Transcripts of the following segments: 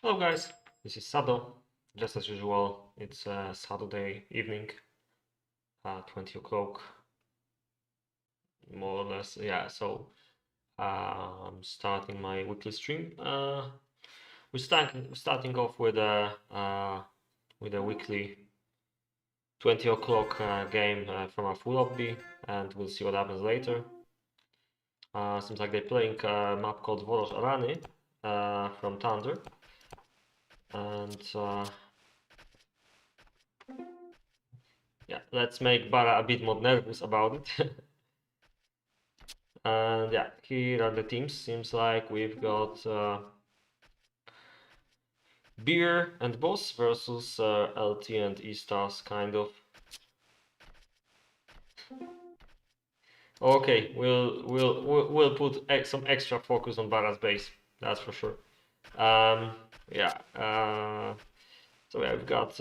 Hello guys, this is Sado. Just as usual, it's Saturday evening, 20 o'clock, more or less. Yeah, so I'm starting my weekly stream. We're starting off with a weekly 20 o'clock game from a full lobby, and we'll see what happens later. Seems like they're playing a map called Volos Arany from Thunder, and yeah, let's make Bara a bit more nervous about it. And yeah, here are the teams. Seems like we've got Beer and Boss versus LT and E-Stars, kind of. Okay, we'll put some extra focus on Bara's base. That's for sure. Yeah. So yeah, we've got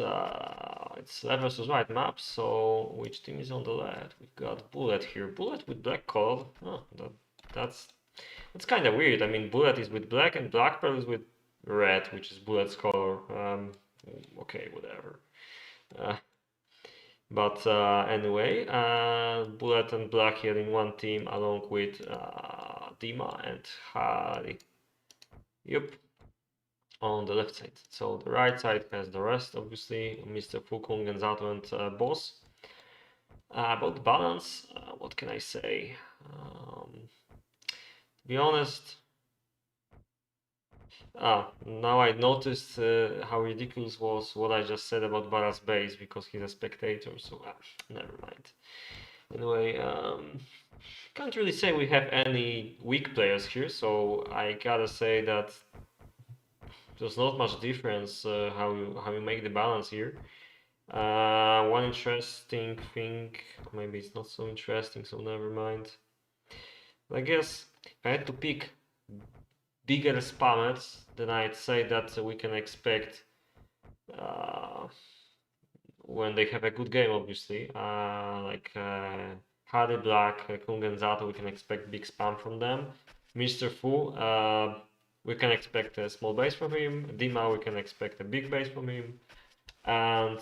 it's left versus right map. So which team is on the left? We've got Bullet here. Bullet with black color. Oh, that's It's kind of weird. I mean, Bullet is with black and Black Pearl is with red, which is Bullet's color. Okay, whatever. Uh, but anyway, Bullet and Black here in one team along with Dima and Hari. Yep, on the left side. So the right side has the rest, obviously, Mr. Fukung and Zato and Boss. About balance, what can I say? To be honest, now I noticed how ridiculous was what I just said about Bara's base because he's a spectator, so never mind. Anyway, can't really say we have any weak players here, so I gotta say that there's not much difference how you make the balance here. One interesting thing, maybe it's not so interesting, so never mind. I guess if I had to pick bigger spammers, then I'd say that we can expect uh, when they have a good game, obviously. Like Hardy Black, Kung and Zato, we can expect big spam from them. Mr. Fu, we can expect a small base from him. Dima, we can expect a big base from him. And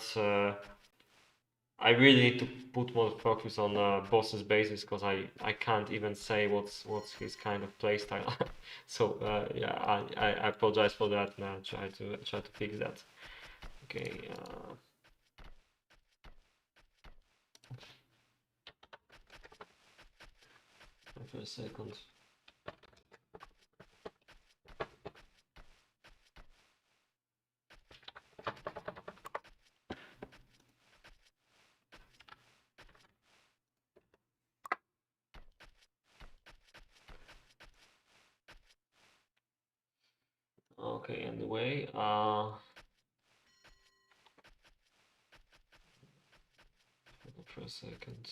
I really need to put more focus on boss's bases because I can't even say what's his kind of playstyle. So yeah, I apologize for that. Now try to fix that. Okay. For a second. Okay, anyway, for a second.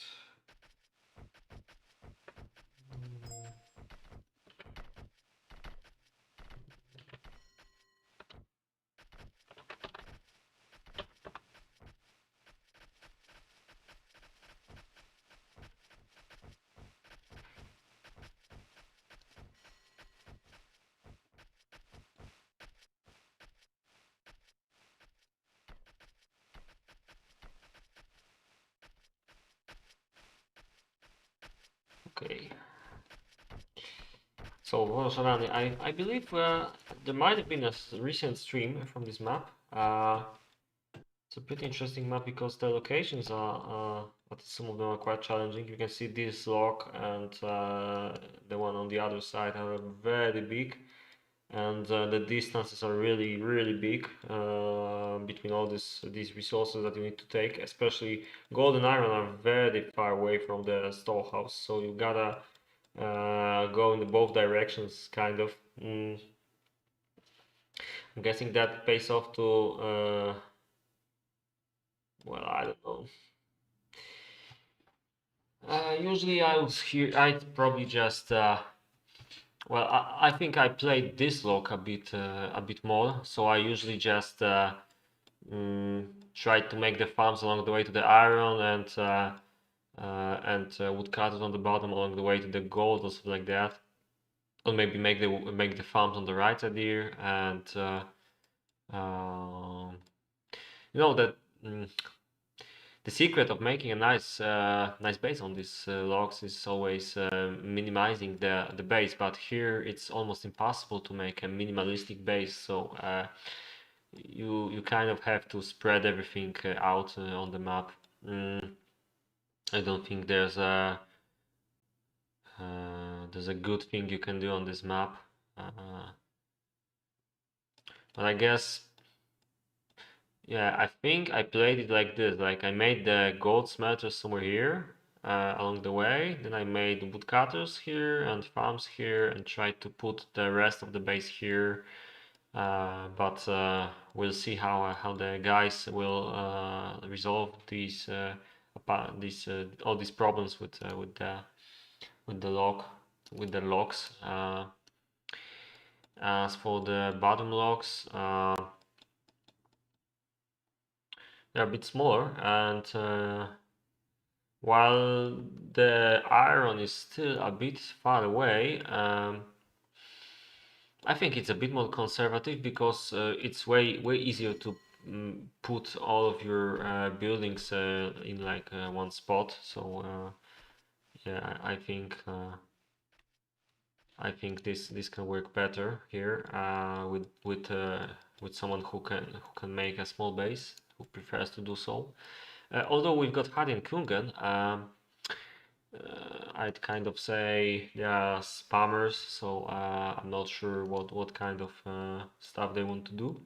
Okay. So, Rosarani, I believe there might have been a recent stream from this map. It's a pretty interesting map because the locations but some of them are quite challenging. You can see this lock and the one on the other side are very big, and the distances are really big between all these resources that you need to take. Especially gold and iron are very far away from the storehouse, so you gotta go in both directions, kind of. I'm guessing that pays off to well, I don't know. Usually I'd probably just well, I think I played this lock a bit more, so I usually just try to make the farms along the way to the iron and woodcutters on the bottom along the way to the gold or something like that, or maybe make the farms on the right side here and Um, you know that the secret of making a nice base on these logs is always minimizing the base, but here it's almost impossible to make a minimalistic base. So you kind of have to spread everything out on the map. Mm, I don't think there's a good thing you can do on this map, but I guess. Yeah, I think I played it like this. Like I made the gold smelter somewhere here along the way. Then I made woodcutters here and farms here and tried to put the rest of the base here. But we'll see how the guys will resolve these all these problems with the log with the logs. As for the bottom logs, they're a bit smaller, and while the iron is still a bit far away, I think it's a bit more conservative because it's way easier to put all of your buildings in like one spot. So yeah, I think this can work better here with someone who can make a small base, who prefers to do so. Although we've got Hardy and Kungen, I'd kind of say they are spammers, so I'm not sure what kind of stuff they want to do.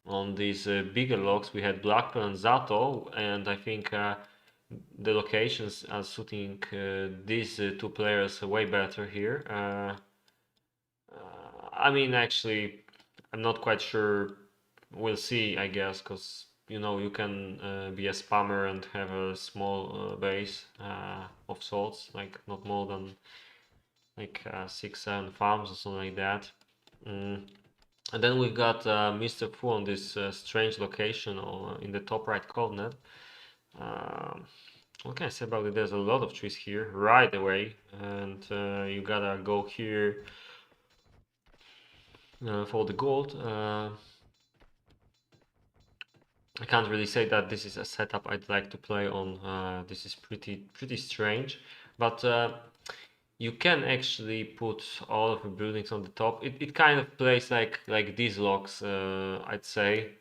On these bigger logs, we had Blackpearl and Zato, and I think the locations are suiting these two players way better here. I mean, actually, I'm not quite sure. We'll see, I guess, because you can be a spammer and have a small base of salts, like not more than like 6, 7 farms or something like that. And then we've got Mr. Fu on this strange location in the top right corner. Um, what can I say about it? There's a lot of trees here right away, and you gotta go here for the gold. I can't really say that this is a setup I'd like to play on. This is pretty strange, but you can actually put all of the buildings on the top. It kind of plays like these locks, I'd say,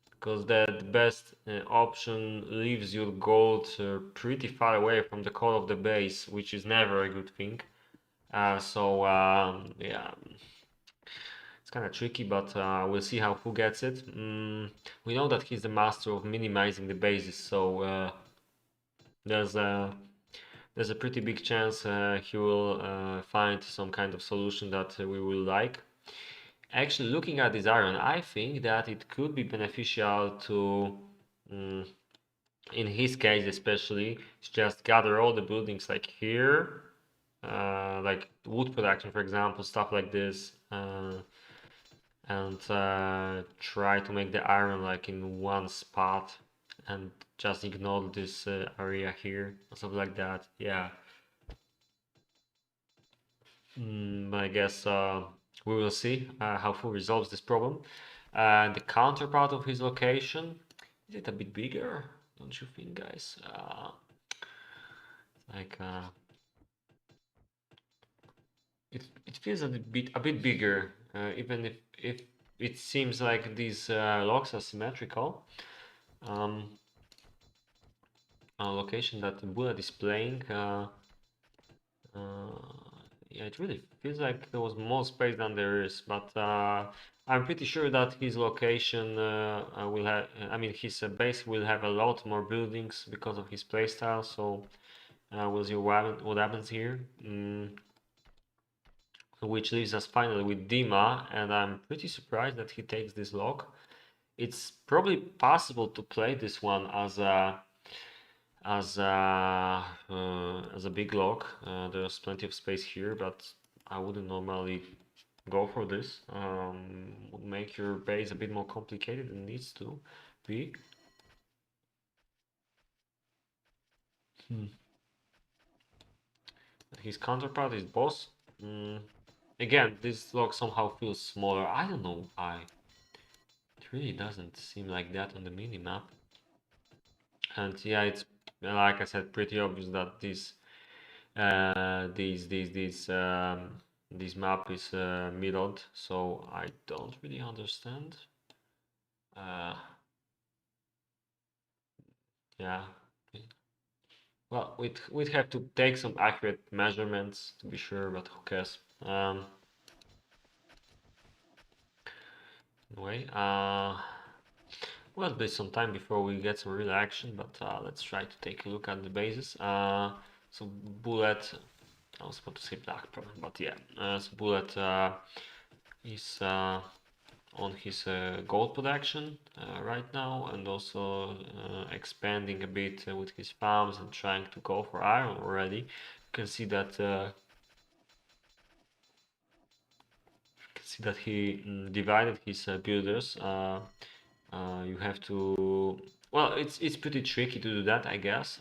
because the best option leaves your gold pretty far away from the core of the base, which is never a good thing. So yeah, it's kind of tricky, but we'll see how who gets it. We know that he's the master of minimizing the bases, so there's a there's a pretty big chance he will find some kind of solution that we will like. Actually, looking at this iron, I think that it could be beneficial to, mm, in his case especially, just gather all the buildings like here, like wood production, for example, stuff like this. And try to make the iron like in one spot and just ignore this area here or something like that. Yeah. I guess we will see how Fu resolves this problem. The counterpart of his location, is it a bit bigger? Don't you think, guys? Like it feels a bit bigger, even if it seems like these logs are symmetrical. Um, Location that the bullet is playing. Yeah, it really feels like there was more space than there is, but I'm pretty sure that his location will have, I mean, his base will have a lot more buildings because of his playstyle. So we'll see what happens here. Which leaves us finally with Dima, and I'm pretty surprised that he takes this log. It's probably possible to play this one as a big log. There's plenty of space here, but I wouldn't normally go for this. Would make your base a bit more complicated than it needs to be. Hmm. His counterpart is boss. Again, this log somehow feels smaller. I don't know why. really doesn't seem like that on the mini map. And yeah, it's like I said, pretty obvious that this map is middled, so I don't really understand. Uh, yeah. Well, we'd have to take some accurate measurements to be sure, but who cares? Anyway, well, there's some time before we get some real action, but let's try to take a look at the bases. So Bullet, I was about to say Black Problem, but yeah, so Bullet is on his gold production right now, and also expanding a bit with his farms and trying to go for iron already. You can see that he divided his builders. You have to, well, it's pretty tricky to do that, I guess.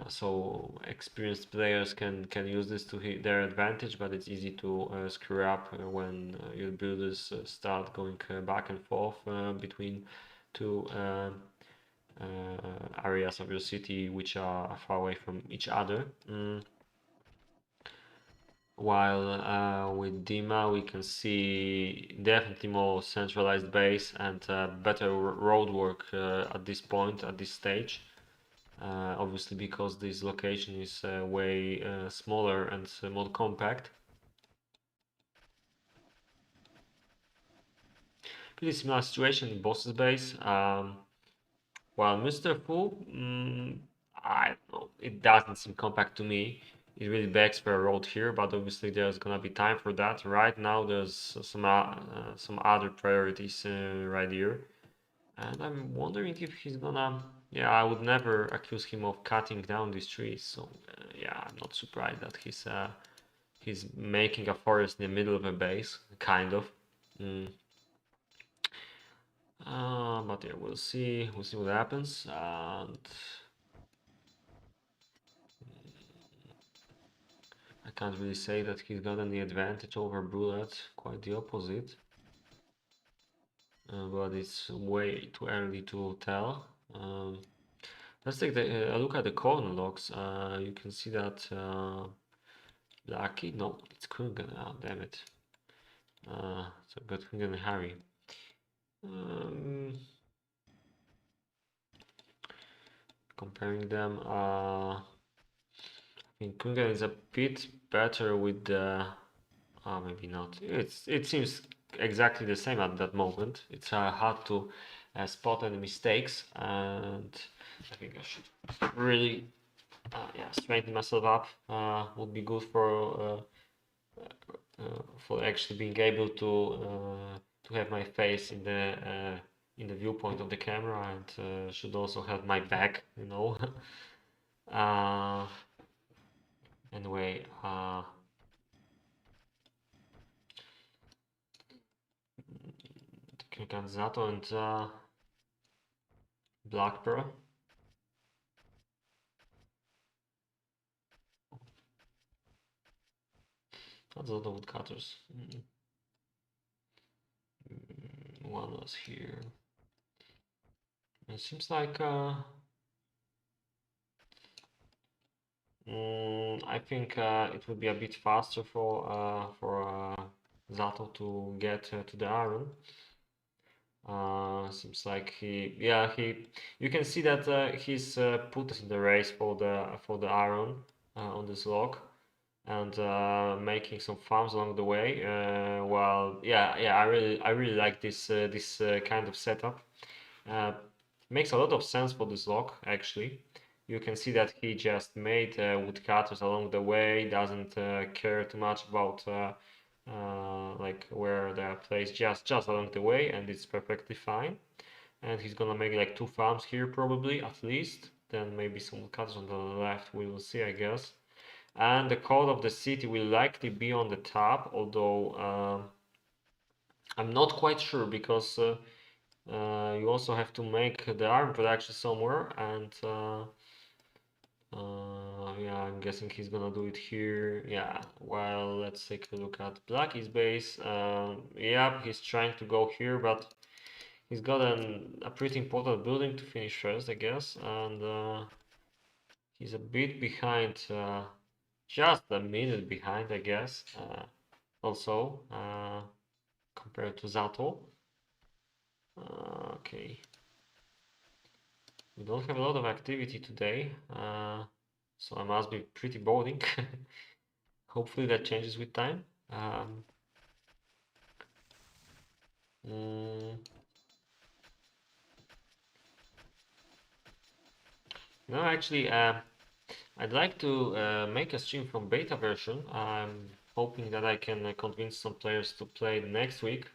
So experienced players can use this to their advantage, but it's easy to screw up when your builders start going back and forth between two areas of your city which are far away from each other. While with Dima we can see definitely more centralized base and better road work at this point, at this stage. Obviously because this location is way smaller and more compact. Pretty similar situation in Boss's base. While Mr. Fu, I don't know, it doesn't seem compact to me. It really begs for a road here, but obviously there's gonna be time for that. Right now there's some other priorities right here. And I'm wondering if he's gonna... Yeah, I would never accuse him of cutting down these trees. So yeah, I'm not surprised that he's making a forest in the middle of a base, kind of. Mm. But yeah, we'll see. We'll see what happens. And I can't really say that he's got any advantage over Bullet. Quite the opposite. But it's way too early to tell. Let's take a look at the corner logs. You can see that Lucky, no, it's Kungan. Oh, damn it. So got Kungan and Harry. Comparing them, I think Kungan is a bit better with the. Maybe not. It seems exactly the same at that moment. It's hard to spot any mistakes, and I think I should really yeah, strengthen myself up. Would be good for actually being able to have my face in the viewpoint of the camera, and should also have my back, you know. Anyway, Zato and Black Pearl. That's a lot of woodcutters. One was here. It seems like I think it would be a bit faster for Zato to get to the iron. Seems like you can see that he's put us in the race for the iron on this log, and making some farms along the way. While yeah, I really like this kind of setup. Makes a lot of sense for this log actually. You can see that he just made woodcutters along the way, doesn't care too much about like where they are placed, just along the way, and it's perfectly fine. And he's gonna make like 2 farms here probably at least, then maybe some woodcutters on the left, we will see, I guess. And the code of the city will likely be on the top, although I'm not quite sure because you also have to make the iron production somewhere, and yeah, I'm guessing he's gonna do it here. Yeah, well, let's take a look at Blacky's base. Yeah, he's trying to go here, but he's got a pretty important building to finish first, I guess, and he's a bit behind, just a minute behind, I guess. Also, compared to Zato. Okay, we don't have a lot of activity today, so I must be pretty boring. Hopefully that changes with time. Mm, no, actually, I'd like to make a stream from beta version. I'm hoping that I can convince some players to play next week,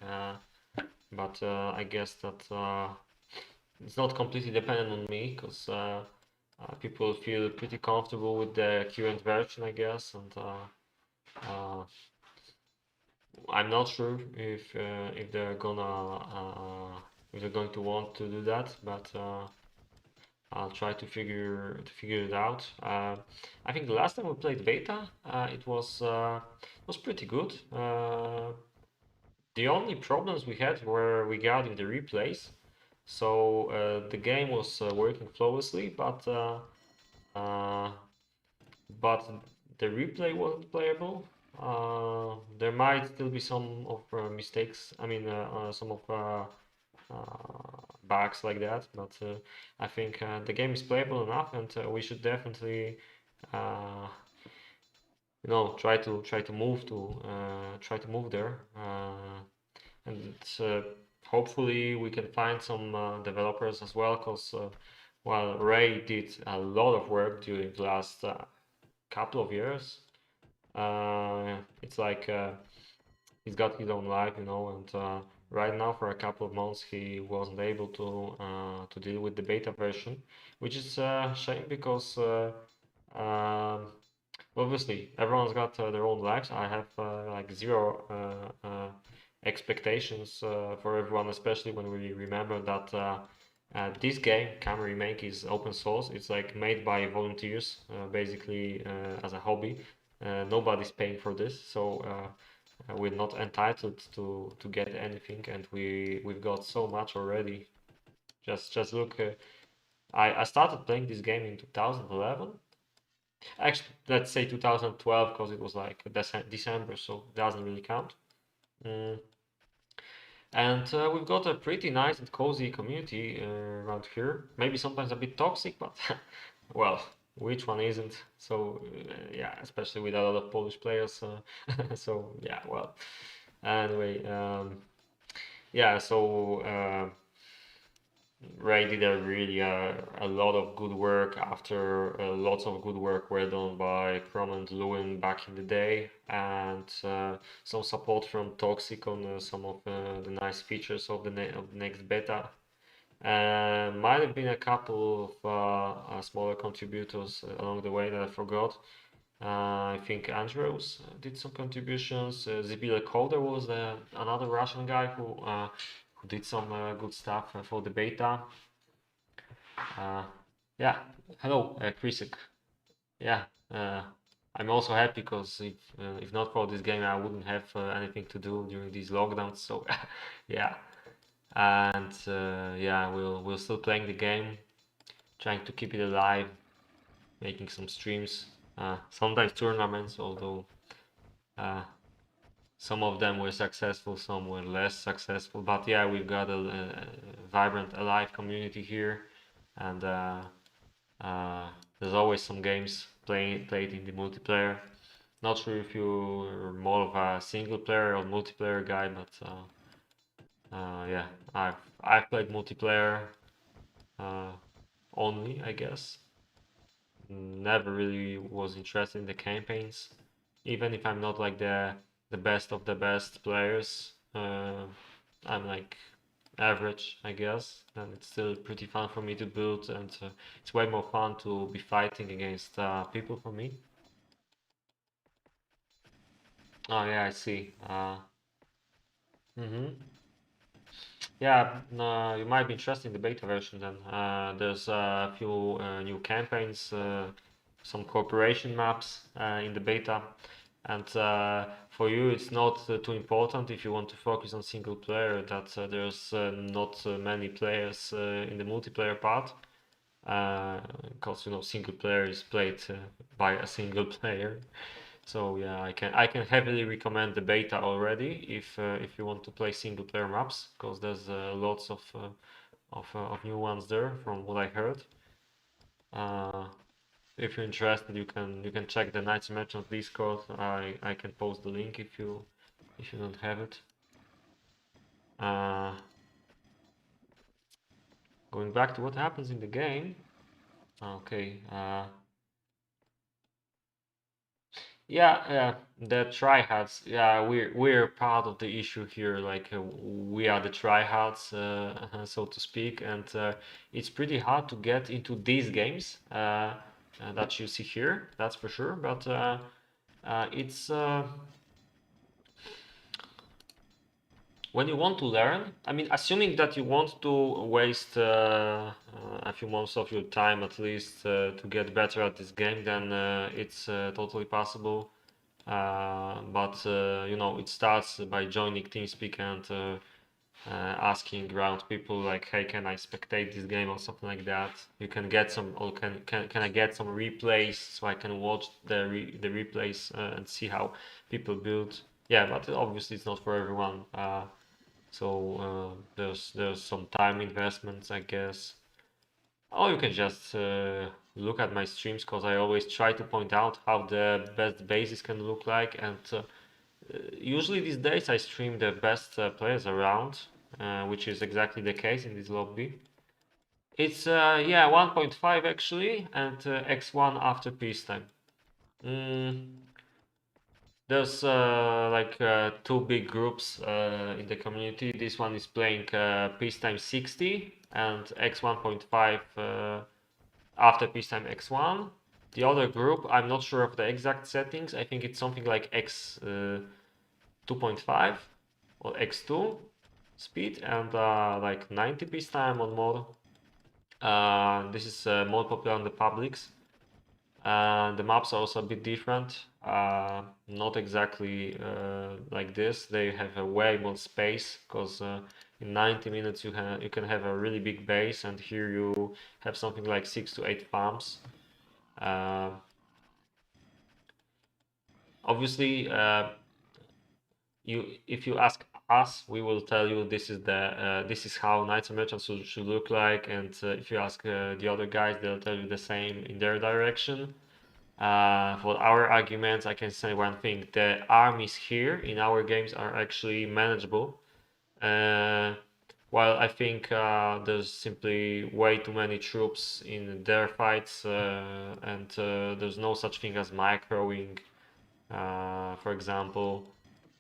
but I guess that it's not completely dependent on me because people feel pretty comfortable with the current version, I guess, and uh, I'm not sure if they're gonna if they're going to want to do that, but I'll try to figure it out. I think the last time we played beta, it was pretty good. The only problems we had were regarding the replays. So the game was working flawlessly, uh, but the replay wasn't playable. There might still be some of mistakes. I mean, some of bugs like that, but I think the game is playable enough, and we should definitely, uh, try to move there, and hopefully we can find some developers as well, because while Ray did a lot of work during the last couple of years, it's like he's got his own life, and right now for a couple of months he wasn't able to deal with the beta version, which is a shame because um, obviously everyone's got their own lives. I have like zero expectations for everyone, especially when we remember that this game, KaM Remake, is open source. It's like made by volunteers, basically as a hobby. Nobody's paying for this, so we're not entitled to get anything, and we've got so much already. Just look. I started playing this game in 2011. Actually, let's say 2012 because it was like December, so it doesn't really count. Mm. And we've got a pretty nice and cozy community around here. Maybe sometimes a bit toxic, but well, which one isn't? So yeah, especially with a lot of Polish players. So yeah, well. Anyway, yeah. So Ray did a lot of good work after lots of good work were done by Chrome and Lewin back in the day, and some support from Toxic on some of the nice features of of the next beta. Might have been a couple of smaller contributors along the way that I forgot. I think Andrews did some contributions. Zibila Kolder was another Russian guy who did some good stuff for the beta. Yeah, hello, Krisik. Yeah, I'm also happy because if not for this game, I wouldn't have anything to do during these lockdowns. So yeah, and yeah, we're still playing the game, trying to keep it alive, making some streams, sometimes tournaments, although uh, some of them were successful, some were less successful. But yeah, we've got a vibrant, alive community here, and there's always some games played in the multiplayer. Not sure if you're more of a single player or multiplayer guy, but yeah, I've played multiplayer uh, only, I guess. Never really was interested in the campaigns, even if I'm not like the best of the best players. I'm like average, I guess, and it's still pretty fun for me to build, and it's way more fun to be fighting against people for me. Oh yeah, I see. Mm-hmm. Yeah, no, you might be interested in the beta version then. There's a few new campaigns, some cooperation maps in the beta, and for you it's not too important if you want to focus on single player, that there's not many players in the multiplayer part, because you know single player is played by a single player. So yeah, I can heavily recommend the beta already if you want to play single player maps, because there's lots of new ones there from what I heard. Uh, if you're interested, you can check the Knights Merchants Discord. I can post the link if you don't have it. Uh, Going back to what happens in the game. Okay. Yeah, the tryhards. Yeah, we're part of the issue here. Like we are the tryhards, so to speak, and it's pretty hard to get into these games that you see here. That's for sure. But it's when you want to learn. I mean, assuming that you want to waste a few months of your time at least to get better at this game, then it's totally possible. But you know, it starts by joining TeamSpeak and asking around people like, "Hey, can I spectate this game?" or something like that. You can get some, or can I get some replays so I can watch the replays and see how people build. Yeah, but obviously it's not for everyone. So there's some time investments, I guess. Or you can just look at my streams, because I always try to point out how the best bases can look like, and usually these days I stream the best players around, which is exactly the case in this lobby. It's yeah, 1.5 actually, and X1 after peacetime. Mm, there's like two big groups in the community. This one is playing peacetime 60 and X 1.5 after peacetime X1. The other group, I'm not sure of the exact settings. I think it's something like X 2.5 or X2 speed and like 90 peacetime on mod. This is more popular on the publics. The maps are also a bit different. Not exactly like this. They have a way more space, because in 90 minutes you can have a really big base, and here you have something like 6 to 8 farms. Uh, Obviously, if you ask us, we will tell you this is how Knights and Merchants should look like, and if you ask the other guys, they'll tell you the same in their direction. For our arguments, I can say one thing: the armies here in our games are actually manageable. Uh, while I think there's simply way too many troops in their fights, and there's no such thing as microing, for example.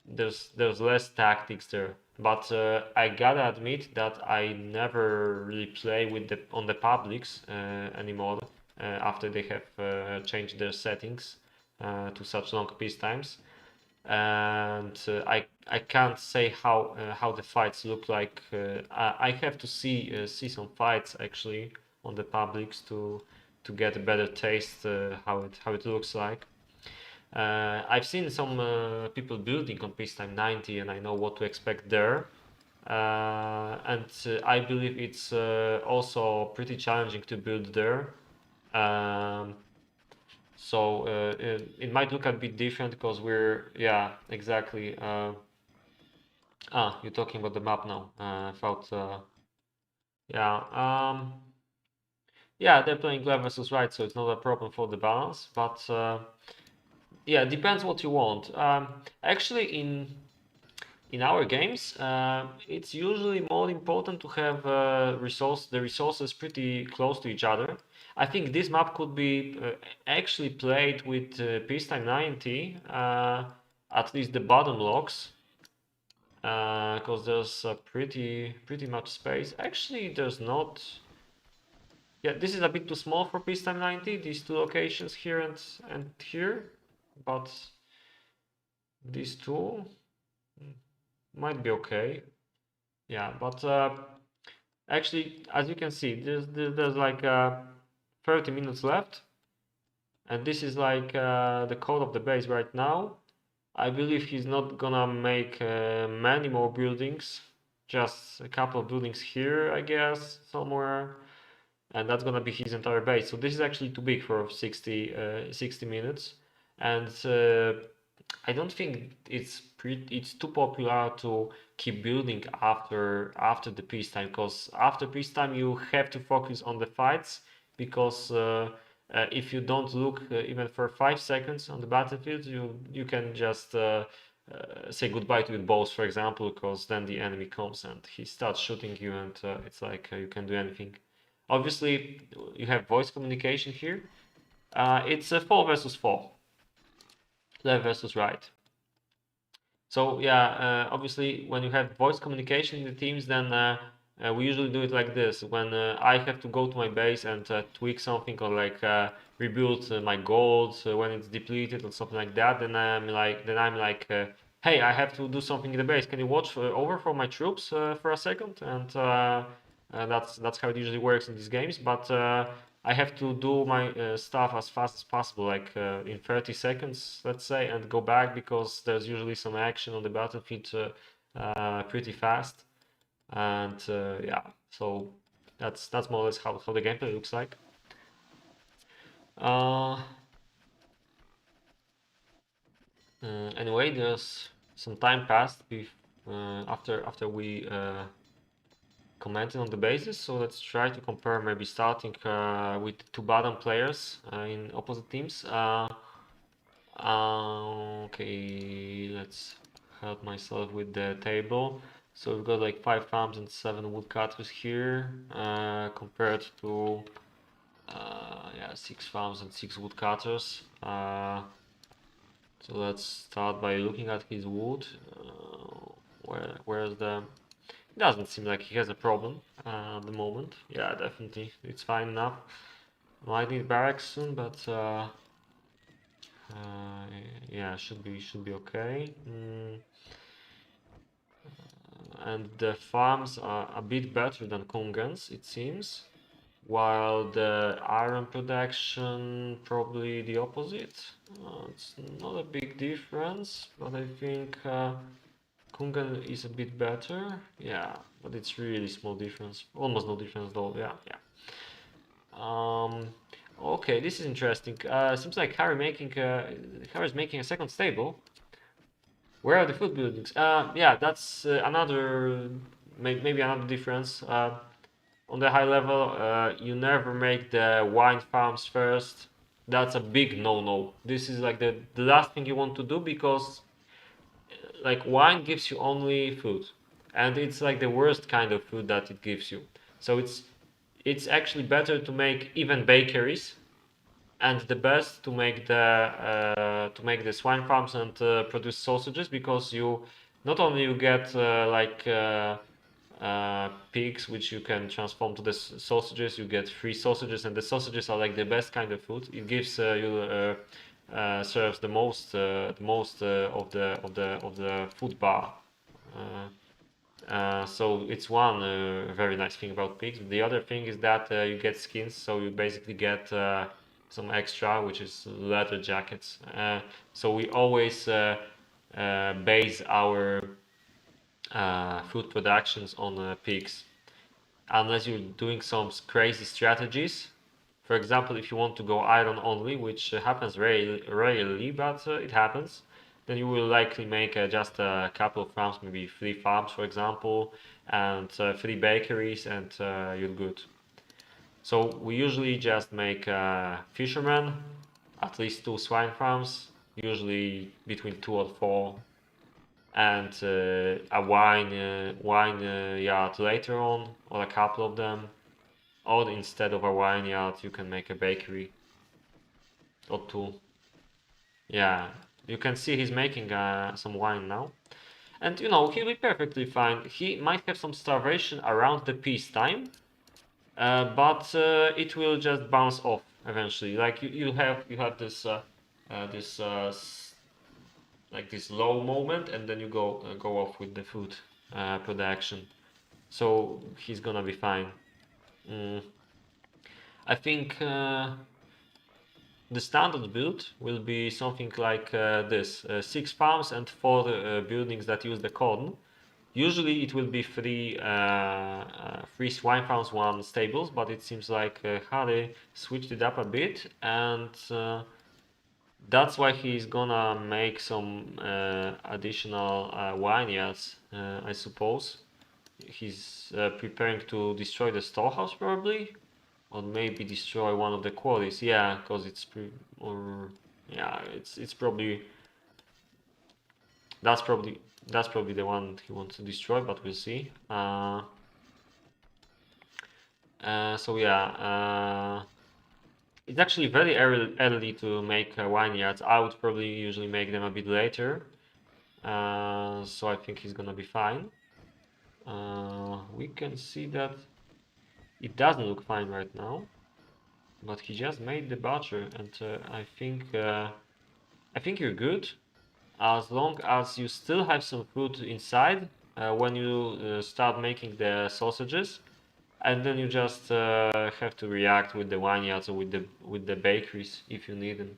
There's less tactics there, but I gotta admit that I never really play with the on the publics anymore after they have changed their settings to such long peace times, and I can't say how the fights look like. I have to see some fights actually on the publics to get a better taste how it looks like. I've seen some people building on peacetime 90, and I know what to expect there. And I believe it's also pretty challenging to build there. Um, so it might look a bit different, because yeah, exactly. You're talking about the map now. Thought, yeah, yeah, they're playing left versus right, so it's not a problem for the balance. But yeah, it depends what you want. Actually, in our games, it's usually more important to have the resources pretty close to each other. I think this map could be actually played with peacetime 90, at least the bottom blocks, because there's pretty much space. Actually, there's not. Yeah, this is a bit too small for peacetime 90. These two locations here and here, but these two might be okay. Yeah, but actually, as you can see, there's like 30 minutes left, and this is like the code of the base right now. I believe he's not gonna make many more buildings, just a couple of buildings here, I guess, somewhere, and that's gonna be his entire base. So this is actually too big for 60 minutes, and I don't think it's too popular to keep building after the peacetime, because after peacetime you have to focus on the fights, because if you don't look even for 5 seconds on the battlefield, you can just say goodbye to your boss, for example, because then the enemy comes and he starts shooting you, and it's like you can do anything. Obviously, you have voice communication here. It's a 4 versus 4, left versus right. So yeah, obviously when you have voice communication in the teams, then we usually do it like this. When I have to go to my base and tweak something, or like rebuild my gold when it's depleted or something like that, then I'm like, hey, I have to do something in the base. Can you watch over for my troops for a second? And that's how it usually works in these games. But I have to do my stuff as fast as possible, like in 30 seconds, let's say, and go back, because there's usually some action on the battlefield pretty fast. And yeah, so that's more or less how the gameplay looks like. Uh, anyway, there's some time passed after we commented on the basis, so let's try to compare, maybe starting with two bottom players in opposite teams. Okay, let's help myself with the table. So we've got like 5 farms and 7 woodcutters here, compared to yeah, 6 farms and 6 woodcutters. So let's start by looking at his wood. Where's the? It doesn't seem like he has a problem at the moment. Yeah, definitely, it's fine enough. Might need barracks soon, but yeah, should be okay. And the farms are a bit better than Kungens, it seems, while the iron production probably the opposite. It's not a big difference, but I think Kungen is a bit better. Yeah, but it's really small difference, almost no difference though. Yeah, yeah. Okay, this is interesting. Seems like Harry's making a second stable. Where are the food buildings? Yeah, that's another maybe another difference. On the high level, you never make the wine farms first. That's a big no-no. This is like the last thing you want to do, because like wine gives you only food, and it's like the worst kind of food that it gives you. So it's actually better to make even bakeries, and the best to make the swine farms and produce sausages, because you not only you get pigs which you can transform to the sausages, you get free sausages, and the sausages are like the best kind of food. It gives you serves the most of the food bar. So it's one very nice thing about pigs. The other thing is that you get skins, so you basically get some extra, which is leather jackets. So we always base our food productions on pigs, unless you're doing some crazy strategies. For example, if you want to go iron only, which happens rarely, but it happens, then you will likely make just a couple of farms, maybe 3 farms, for example, and 3 bakeries, and you're good. So we usually just make fishermen, at least 2 swine farms, usually between 2 or 4, and a wine yard later on, or a couple of them. Or instead of a wine yard, you can make a bakery or 2. Yeah, you can see he's making some wine now. And you know, he'll be perfectly fine. He might have some starvation around the peacetime, but it will just bounce off eventually. Like you have this like this low moment, and then you go off with the food production. So he's gonna be fine. Mm. I think the standard build will be something like this: 6 farms and 4 buildings that use the cordon. Usually it will be 3 swine farms, 1 stables, but it seems like Harry switched it up a bit, and that's why he's gonna make some additional vineyards, I suppose. He's preparing to destroy the storehouse probably, or maybe destroy one of the quarries. Yeah, because or yeah, it's probably that's probably that's probably the one he wants to destroy, but we'll see. So yeah, it's actually very early to make vineyards. I would probably usually make them a bit later. So I think he's gonna be fine. We can see that it doesn't look fine right now, but he just made the butcher, and I think you're good as long as you still have some food inside when you start making the sausages, and then you just have to react with the vineyards or with the bakeries if you need them.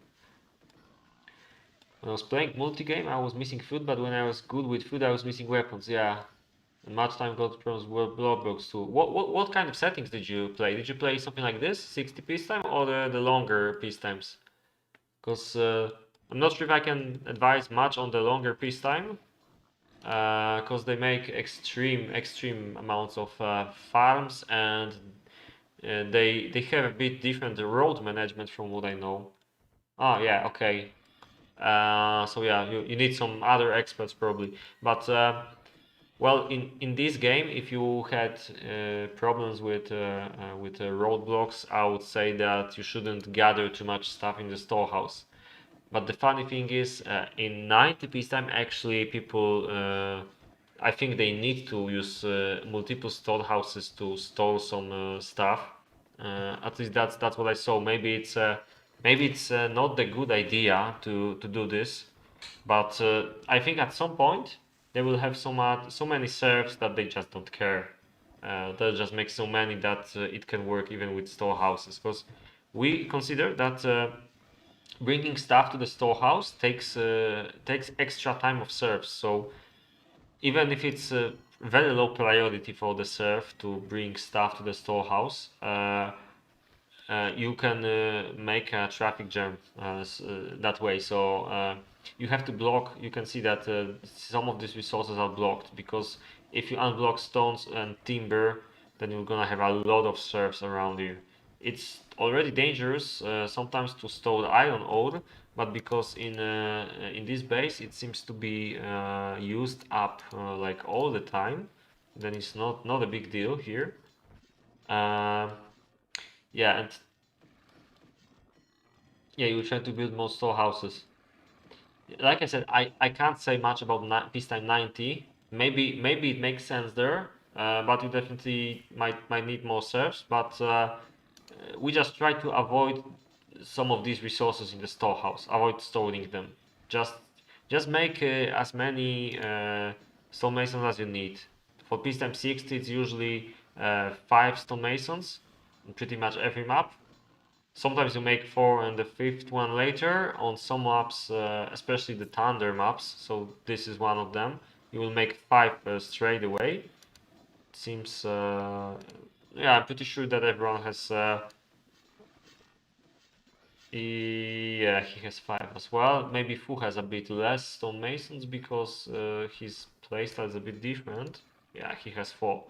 When I was playing multi-game, I was missing food, but when I was good with food, I was missing weapons. Yeah, and much time got from blockblocks too. What kind of settings did you play? Did you play something like this, 60 peacetime, or the longer peacetimes? Because I'm not sure if I can advise much on the longer peacetime, because they make extreme amounts of farms, and they have a bit different road management from what I know. Oh yeah, okay. So yeah, you need some other experts probably, but well, in this game, if you had problems with roadblocks, I would say that you shouldn't gather too much stuff in the storehouse. But the funny thing is, in 90 peacetime, actually, people, I think they need to use multiple storehouses to store some stuff. At least that's what I saw. Maybe it's not the good idea to do this, but I think at some point they will have so many serfs that they just don't care. They'll just make so many that it can work even with storehouses. Because we consider that bringing stuff to the storehouse takes extra time of serfs. So even if it's a very low priority for the serf to bring stuff to the storehouse, you can make a traffic jam that way. So you have to block. You can see that some of these resources are blocked because if you unblock stones and timber, then you're gonna have a lot of serfs around you. It's already dangerous sometimes to store the iron ore, but because in this base it seems to be used up like all the time, then it's not a big deal here. Uh, yeah, and yeah, you try to build more storehouses. Like I said, I can't say much about peacetime 90. Maybe it makes sense there, but you definitely might need more serfs. But we just try to avoid some of these resources in the storehouse. Avoid storing them. Just just make as many stonemasons as you need. For peacetime 60, it's usually 5 stonemasons in pretty much every map. Sometimes you make 4 and the 5th one later on some maps, especially the Thunder maps. So this is one of them. You will make 5 straight away. It seems, yeah, I'm pretty sure that everyone has. Yeah, he has 5 as well. Maybe Fu has a bit less stonemasons because his playstyle is a bit different. Yeah, he has 4.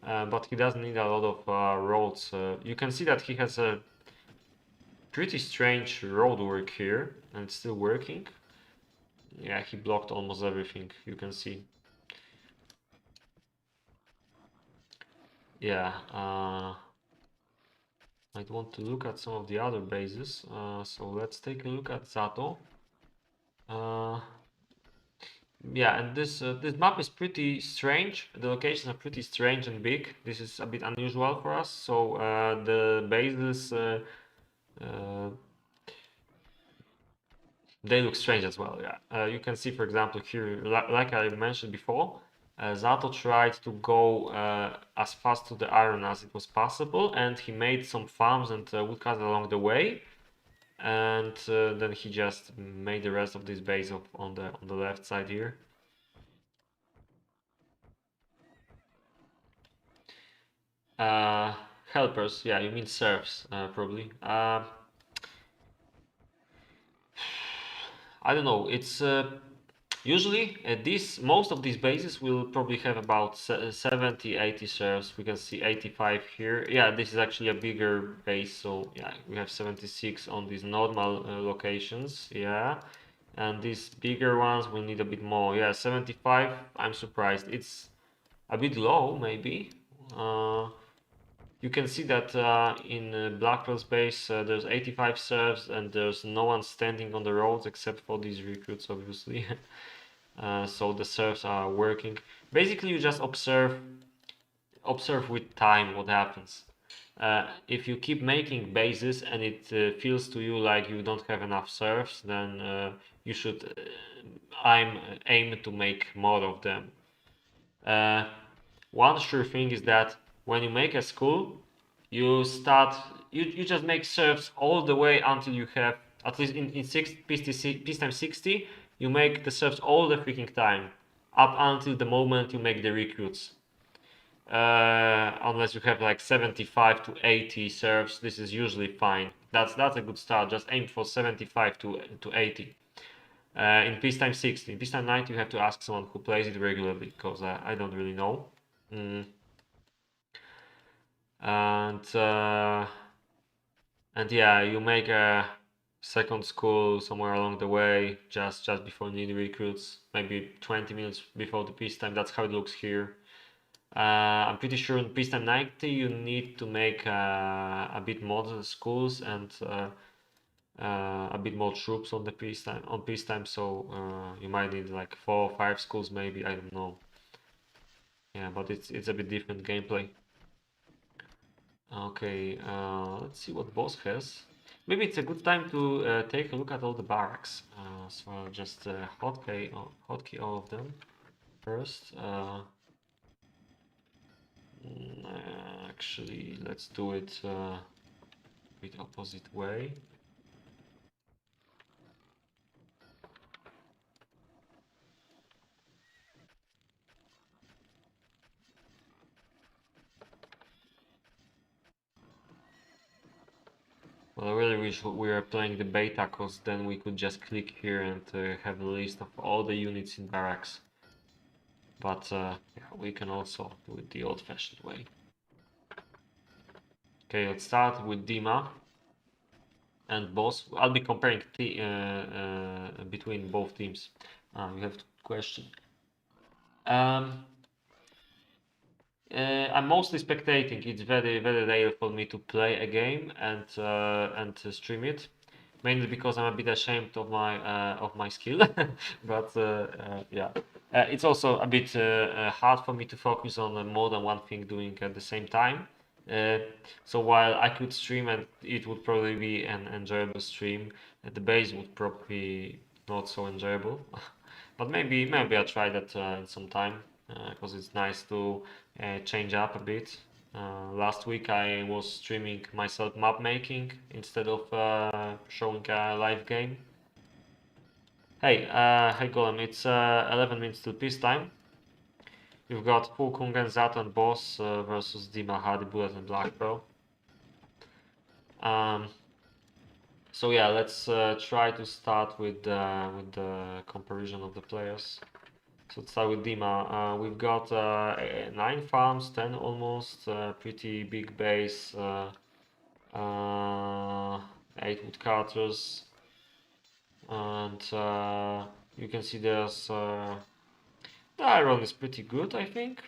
But he doesn't need a lot of roads. You can see that he has a pretty strange road work here, and it's still working. Yeah, he blocked almost everything, you can see. Yeah, I'd want to look at some of the other bases. So let's take a look at Sato. Uh, yeah, and this map is pretty strange. The locations are pretty strange and big. This is a bit unusual for us. So the bases they look strange as well, yeah. You can see, for example, here, like I mentioned before, Zato tried to go as fast to the iron as it was possible, and he made some farms and woodcuts along the way. and then he just made the rest of this base on the left side here. Helpers, yeah, you mean serfs, probably. I don't know. It's usually most of these bases will probably have about 70, 80 serfs. We can see 85 here. Yeah, this is actually a bigger base, so yeah, we have 76 on these normal locations. Yeah, and these bigger ones will need a bit more. Yeah, 75. I'm surprised. It's a bit low, maybe. You can see that in Blackwell's base there's 85 serfs and there's no one standing on the roads except for these recruits, obviously. So the serfs are working. Basically, you just observe with time what happens. If you keep making bases and it feels to you like you don't have enough serfs, then you should aim to make more of them. Uh, One sure thing is that when you make a school, you just make serfs all the way until you have at least in peace time 60, you make the serfs all the freaking time up until the moment you make the recruits. Unless you have like 75 to 80 serfs, this is usually fine. That's a good start. Just aim for 75 to 80. In peacetime 60, in peacetime 90, you have to ask someone who plays it regularly because I don't really know. Mm. And yeah, you make a second school somewhere along the way, just before needing recruits, maybe 20 minutes before the peacetime. That's how it looks here. I'm pretty sure in peacetime 90 you need to make a bit more schools and a bit more troops on the peacetime. So you might need like 4 or 5 schools, maybe. I don't know. Yeah, but it's a bit different gameplay. Okay, let's see what boss has. Maybe it's a good time to take a look at all the barracks. So I'll just hotkey all of them first. Actually, let's do it with opposite way. Well, I really wish we were playing the beta, cause then we could just click here and have a list of all the units in barracks. But yeah, we can also do it the old-fashioned way. Okay, let's start with Dima and boss. I'll be comparing between both teams. You have to question. Um, I'm mostly spectating. It's very rare for me to play a game and stream it, mainly because I'm a bit ashamed of my skill. But yeah, it's also a bit hard for me to focus on more than one thing doing at the same time. Uh, so while I could stream and it would probably be an enjoyable stream, the base would probably not so enjoyable. But maybe I'll try that in some time because it's nice to change up a bit. Last week I was streaming myself map making instead of showing a live game. Hey Golem, it's 11 minutes till peacetime. You've got Fulkung and Zato and Boss versus Dima, Hardy, Bullet and Black Pearl. So yeah, let's try to start with the comparison of the players. So let's start with Dima. We've got 9 farms, 10 almost, pretty big base, 8 woodcutters, and you can see there's the iron is pretty good, I think.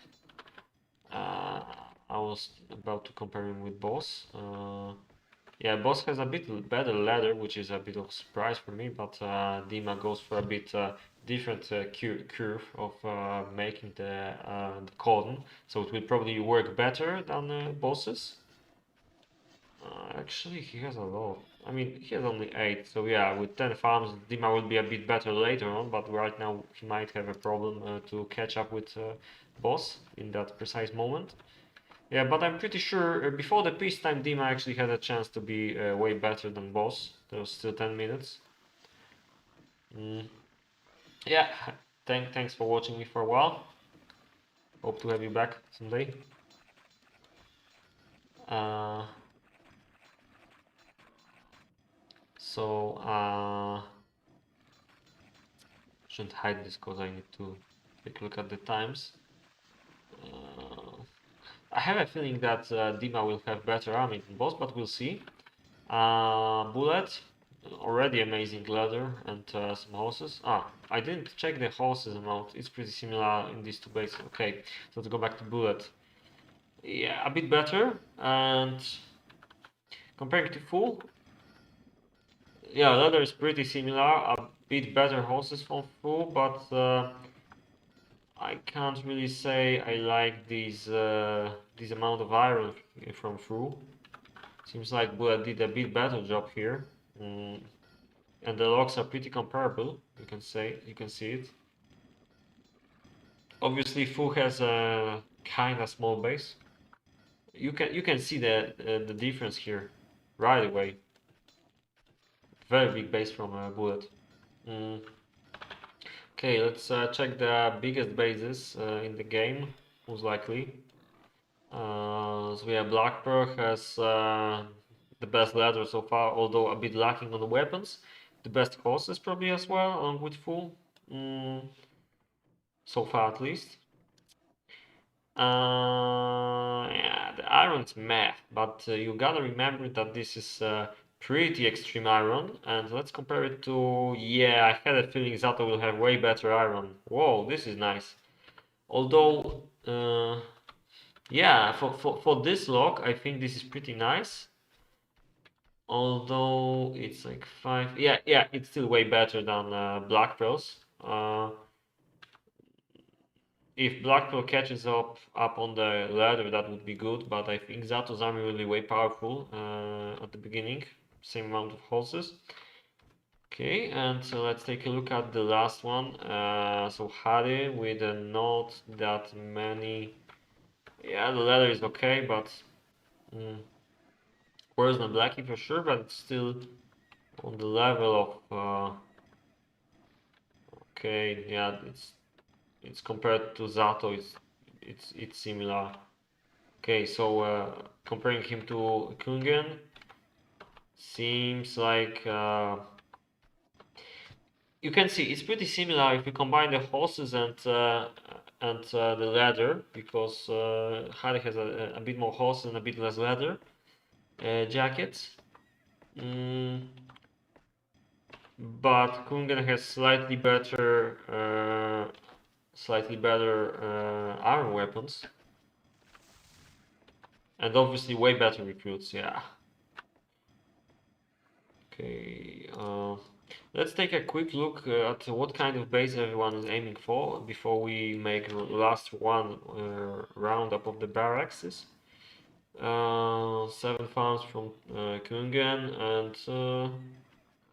I was about to compare him with Boss. Yeah, Boss has a bit better ladder, which is a bit of a surprise for me, but Dima goes for a bit different curve of making the cordon, so it will probably work better than Boss's. Actually, he has a lot. I mean, he has only 8, so yeah, with 10 farms, Dima will be a bit better later on, but right now he might have a problem to catch up with Boss in that precise moment. Yeah, but I'm pretty sure before the peacetime, Dima actually had a chance to be way better than boss. There was still 10 minutes. Mm. Yeah, thanks for watching me for a while. Hope to have you back someday. Uh, so, shouldn't hide this because I need to take a look at the times. Uh, I have a feeling that Dima will have better army than boss, but we'll see. Bullet, already amazing leather and some horses. I didn't check the horses amount. It's pretty similar in these two bases. Okay, so let's go back to Bullet. Yeah, a bit better. And comparing to Full, yeah, leather is pretty similar. A bit better horses from Full, but I can't really say I like this amount of iron from Full. Seems like Bullet did a bit better job here. Mm. And the logs are pretty comparable. You can see it. Obviously, Fu has a kind of small base. You can see the difference here right away. Very big base from Bullet. Mm. Okay, let's check the biggest bases in the game, most likely. So we have Black Pearl has the best leather so far, although a bit lacking on the weapons. The best horses probably as well, along with Fu. Mm. So far at least. Yeah, the iron's meh, but you gotta remember that this is pretty extreme iron, and let's compare it to, yeah, I had a feeling Zato will have way better iron. Whoa, this is nice. Although, yeah, for this log, I think this is pretty nice. Although it's like 5, yeah, it's still way better than Black Pearls. If Blackpool catches up on the ladder, that would be good, but I think Zato's army will be way powerful at the beginning. Same amount of horses. Okay, and so let's take a look at the last one. So Hade with not that many. Yeah, the ladder is okay, but mm, worse than Blackie for sure, but it's still on the level of. Okay, yeah, it's compared to Zato, it's similar. Okay, so comparing him to Kungen seems like you can see it's pretty similar if we combine the horses and the leather, because Harry has a bit more horses and a bit less leather jackets. Mm, but Kungen has slightly better iron weapons, and obviously way better recruits. Yeah. Okay, let's take a quick look at what kind of base everyone is aiming for before we make the last one roundup of the barracks. 7 farms from Kungen and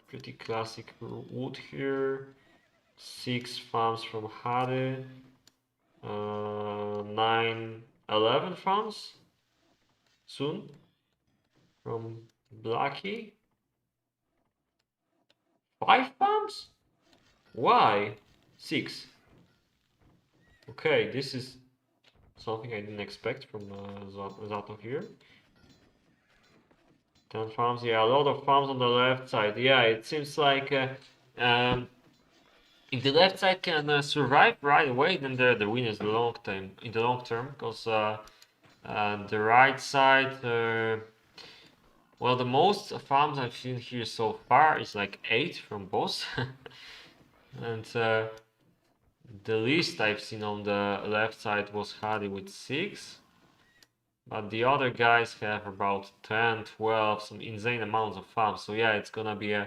pretty classic wood here. 6 farms from Hade. 9, 11 farms soon from Blackie. 5 farms? Why? 6. Okay, this is something I didn't expect from Zato here. 10 farms, yeah, a lot of farms on the left side. Yeah, it seems like if the left side can survive right away, then they're the winners in the long term, because the right side, well, the most farms I've seen here so far is like 8 from boss, and the least I've seen on the left side was Hardy with 6. But the other guys have about 10, 12, some insane amounts of farms. So yeah, it's gonna be a...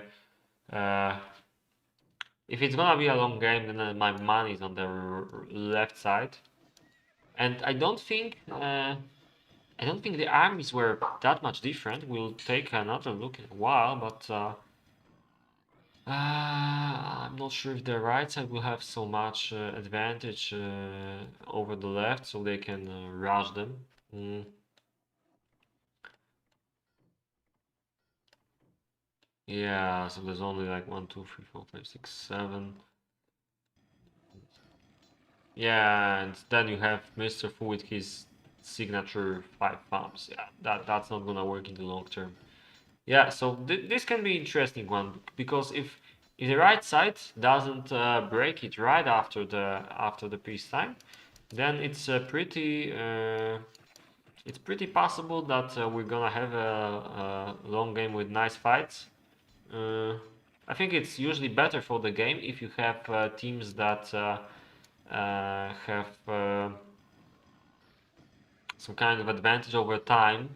if it's gonna be a long game, then my money is on the left side. And I don't think the armies were that much different. We'll take another look in a while, but I'm not sure if the right side will have so much advantage over the left, so they can rush them. Mm. Yeah, so there's only like 1, 2, 3, 4, 5, 6, 7. Yeah, and then you have Mr. Fu with his signature 5 farms. Yeah, that's not gonna work in the long term. Yeah, so this can be interesting one because if the right side doesn't break it right after the peacetime, then it's pretty possible that we're gonna have a long game with nice fights. Uh, I think it's usually better for the game if you have teams that have some kind of advantage over time.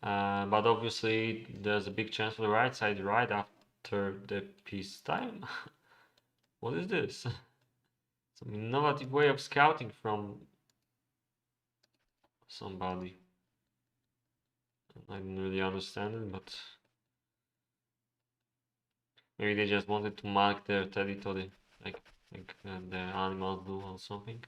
But obviously, there's a big chance for the right side right after the peacetime. What is this? Some innovative way of scouting from somebody. I didn't really understand it, but maybe they just wanted to mark their territory, like the animals do or something.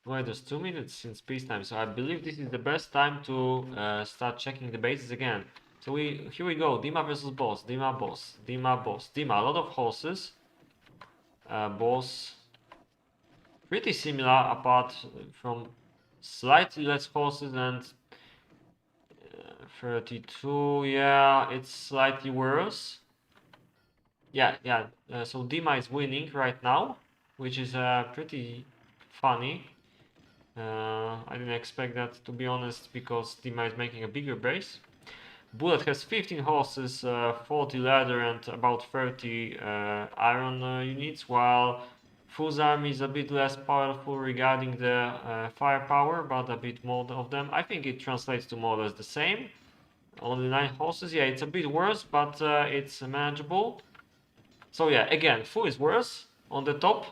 Wait, there's 2 minutes since peacetime, so I believe this is the best time to start checking the bases again. So here we go. Dima versus boss. Dima boss. Dima boss. Dima. A lot of horses. Boss. Pretty similar, apart from slightly less horses and 32. Yeah, it's slightly worse. Yeah, yeah. So Dima is winning right now, which is pretty funny. I didn't expect that, to be honest, because Dima is making a bigger base. Bullet has 15 horses, 40 leather, and about 30 iron units, while Fu's army is a bit less powerful regarding the firepower, but a bit more of them. I think it translates to more or less the same. Only 9 horses. Yeah, it's a bit worse, but it's manageable. So yeah, again, Fu is worse on the top.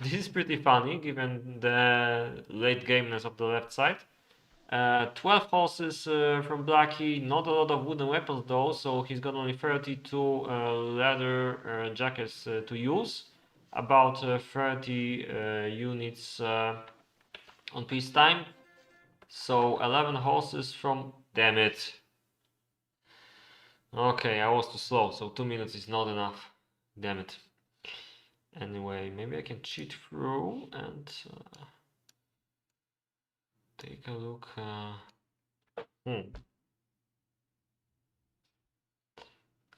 This is pretty funny given the late gameness of the left side. 12 horses from Blackie, not a lot of wooden weapons though, so he's got only 32 leather jackets to use. About 30 units on peacetime. So 11 horses from... Damn it. Okay, I was too slow, so 2 minutes is not enough. Damn it. Anyway, maybe I can cheat through and take a look.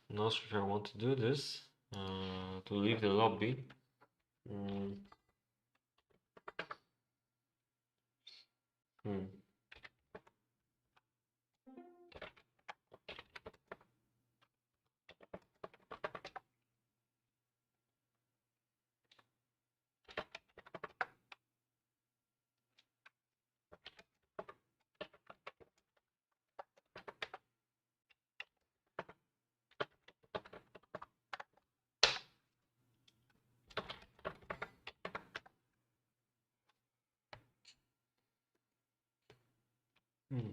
Not sure if I want to do this. To leave the lobby. Mm. Hmm. Hmm.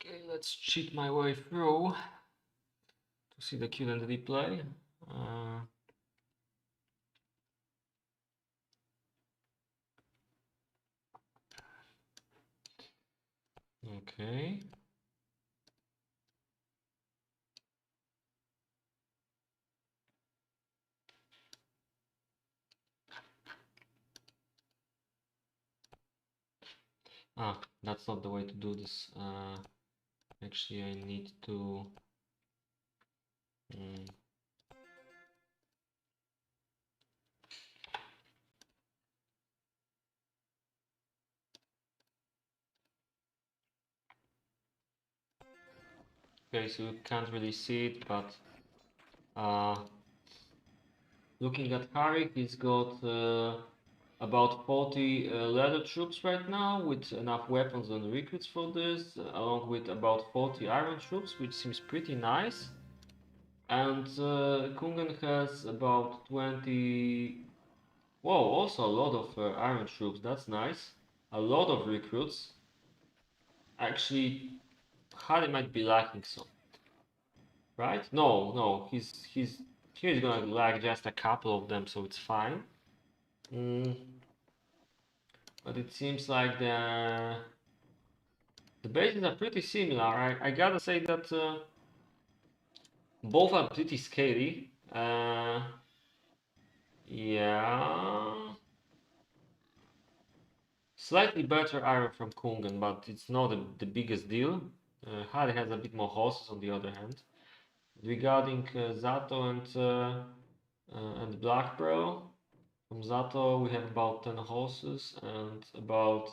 Okay, let's cheat my way through to see the queue and the replay. Uh, okay. Ah, that's not the way to do this. Actually, I need to... Mm. Okay, so you can't really see it, but Looking at Harry, he's got about 40 leather troops right now, with enough weapons and recruits for this, along with about 40 iron troops, which seems pretty nice. And Kungen has about 20. Whoa, also a lot of iron troops, that's nice. A lot of recruits. Actually, Harry might be lacking some, right? No, no, he's gonna lack just a couple of them, so it's fine. Mm, but it seems like the bases are pretty similar. I gotta say that both are pretty scary. Yeah, slightly better iron from Kungen, but it's not the biggest deal. Harry has a bit more horses on the other hand. Regarding Zato and Black Pearl, from Zato we have about 10 horses and about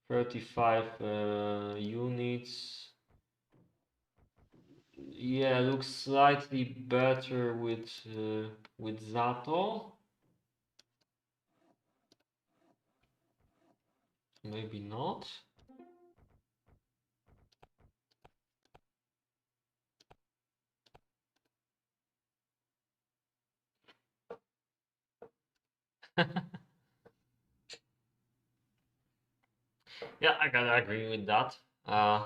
35 units. Yeah, looks slightly better with Zato. Maybe not. Yeah, I gotta agree with that. Uh,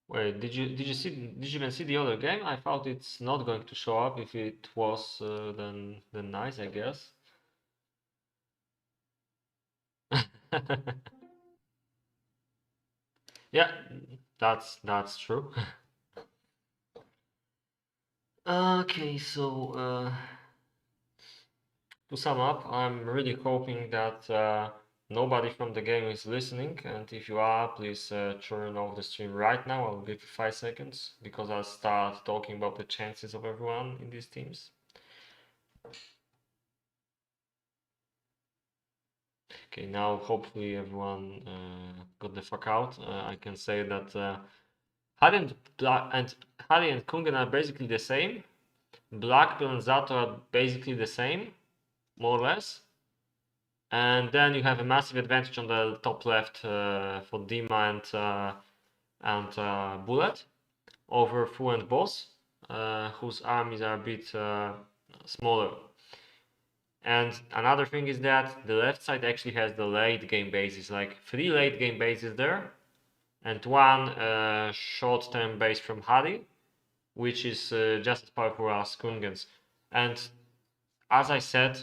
Wait, did you even see the other game? I thought it's not going to show up. If it was, then nice, I guess. Yeah, that's true. Okay, so to sum up, I'm really hoping that nobody from the game is listening, and if you are, please turn off the stream right now. I'll give you 5 seconds because I'll start talking about the chances of everyone in these teams. Okay, now hopefully everyone got the fuck out. I can say that Hari and Kungen are basically the same. Blackpill and Zato are basically the same, more or less. And then you have a massive advantage on the top left for Dima and Bullet over Fu and Boss, whose armies are a bit smaller. And another thing is that the left side actually has the late game bases, like 3 late game bases there, and 1 short term base from Hari, which is just as powerful as Kungens. And as I said,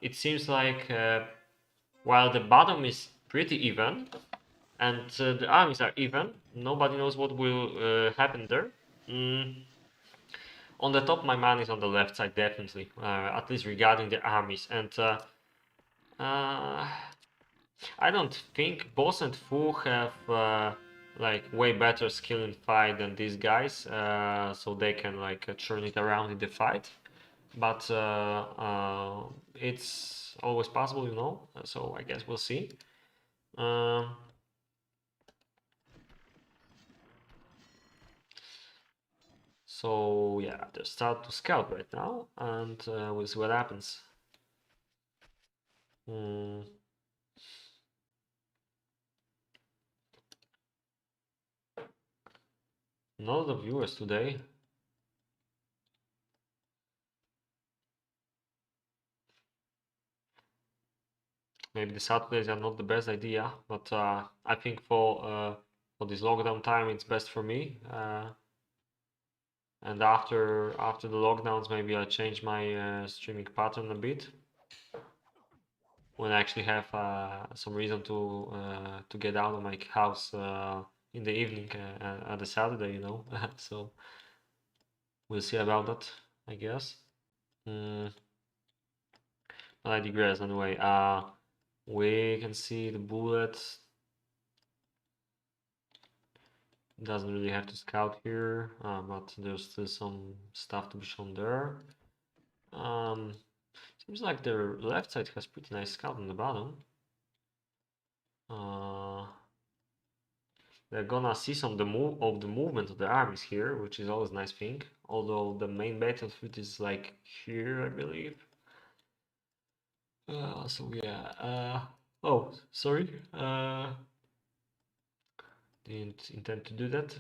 it seems like while the bottom is pretty even and the armies are even, nobody knows what will happen there. Mm. On the top, my man is on the left side, definitely, at least regarding the armies. And I don't think Boss and Fu have like way better skill in fight than these guys, so they can like turn it around in the fight. But it's always possible, you know. So I guess we'll see. So yeah, they start to scout right now, and we'll see what happens. Mm. Not the viewers today. Maybe the Saturdays are not the best idea, but I think for this lockdown time, it's best for me. And after the lockdowns, maybe I change my streaming pattern a bit when I actually have some reason to get out of my house in the evening at the Saturday, you know. So we'll see about that, I guess. Mm, but I digress anyway. We can see the bullets. Doesn't really have to scout here, but there's still some stuff to be shown there. Seems like the left side has pretty nice scout on the bottom. they're gonna see some the movement of the armies here, which is always a nice thing. Although the main battlefield is like here, I believe. So yeah. Oh, sorry. Didn't intend to do that.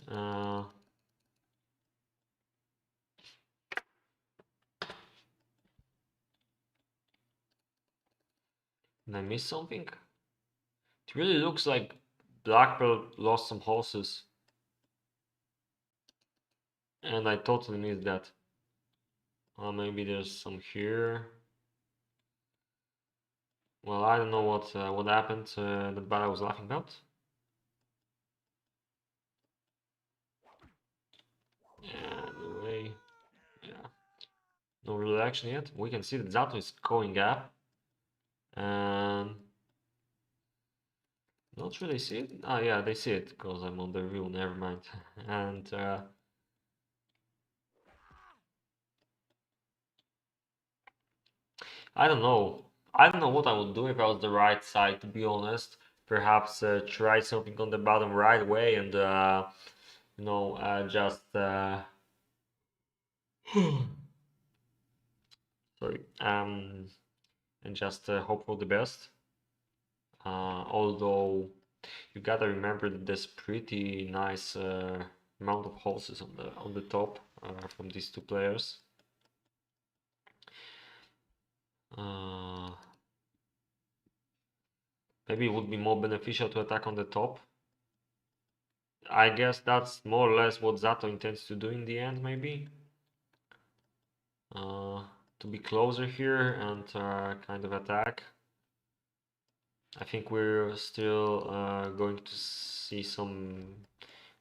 Did I miss something? It really looks like Blackpearl lost some horses, and I totally missed that. Maybe there's some here. Well, I don't know what happened that I was laughing about. Anyway, yeah, no real action yet. We can see that Zato is going up, and not sure they see it. Ah, yeah, they see it because I'm on the view. Never mind. And I don't know. I don't know what I would do if I was the right side, to be honest. Perhaps try something on the bottom right way and just sorry, and just hope for the best. Although you gotta remember that there's pretty nice amount of horses on the top from these two players. Uh, Maybe it would be more beneficial to attack on the top. I guess that's more or less what Zato intends to do in the end, maybe. To be closer here and kind of attack. I think we're still going to see some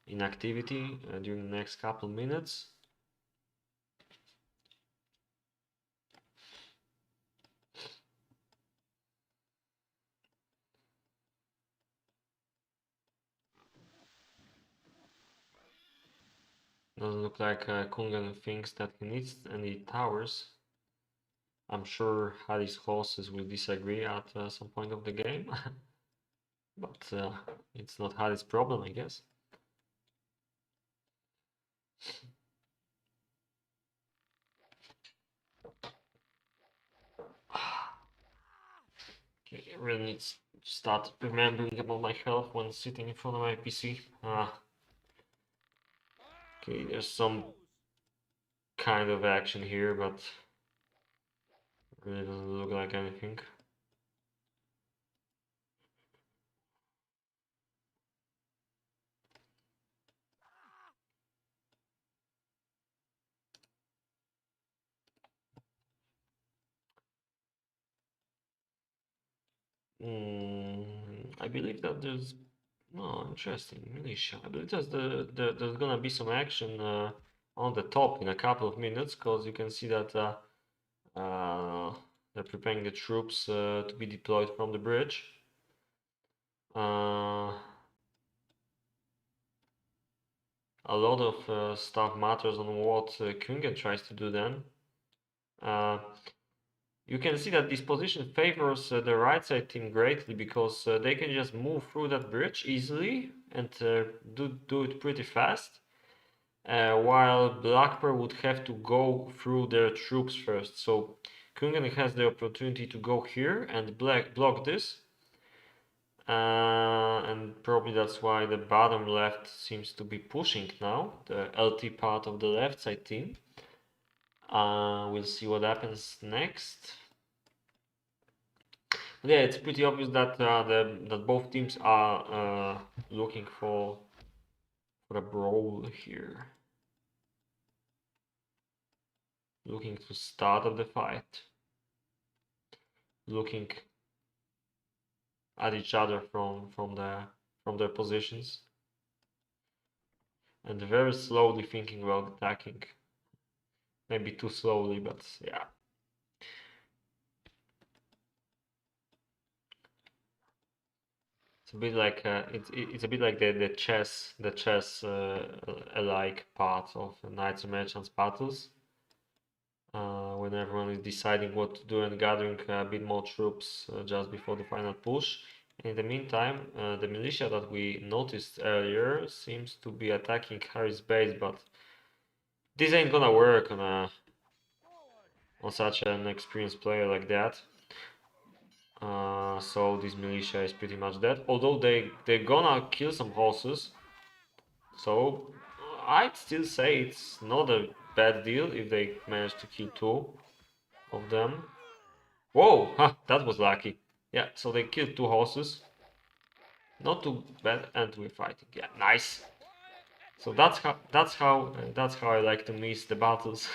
inactivity during the next couple minutes. Doesn't look like Kungan thinks that he needs any towers. I'm sure Hades horses will disagree at some point of the game. But it's not Hades' problem, I guess. Okay, I really need to start remembering about my health when sitting in front of my PC. Okay, there's some kind of action here, but really doesn't look like anything. I believe that there's no interesting militia. I believe there's gonna be some action on the top in a couple of minutes, because you can see that they're preparing the troops to be deployed from the bridge. A lot of stuff matters on what Kungen tries to do then. You can see that this position favors the right side team greatly, because they can just move through that bridge easily and do it pretty fast, while Blackpearl would have to go through their troops first. So Kungen has the opportunity to go here and block this, and probably that's why the bottom left seems to be pushing now, the LT part of the left side team. We'll see what happens next. Yeah, it's pretty obvious that that both teams are looking for a brawl here, looking to start up the fight, looking at each other from their positions, and very slowly thinking about attacking. Maybe too slowly, but yeah. It's a bit like it's a bit like the chess alike part of Knights and Merchants battles, when everyone is deciding what to do and gathering a bit more troops just before the final push. In the meantime, the militia that we noticed earlier seems to be attacking Harry's base, but this ain't gonna work on such an experienced player like that. So this militia is pretty much dead. Although they're gonna kill some horses, so I'd still say it's not a bad deal if they manage to kill two of them. Whoa, huh, that was lucky. Yeah, so they killed two horses. Not too bad, and we're fighting. Yeah, nice. So that's how I like to miss the battles.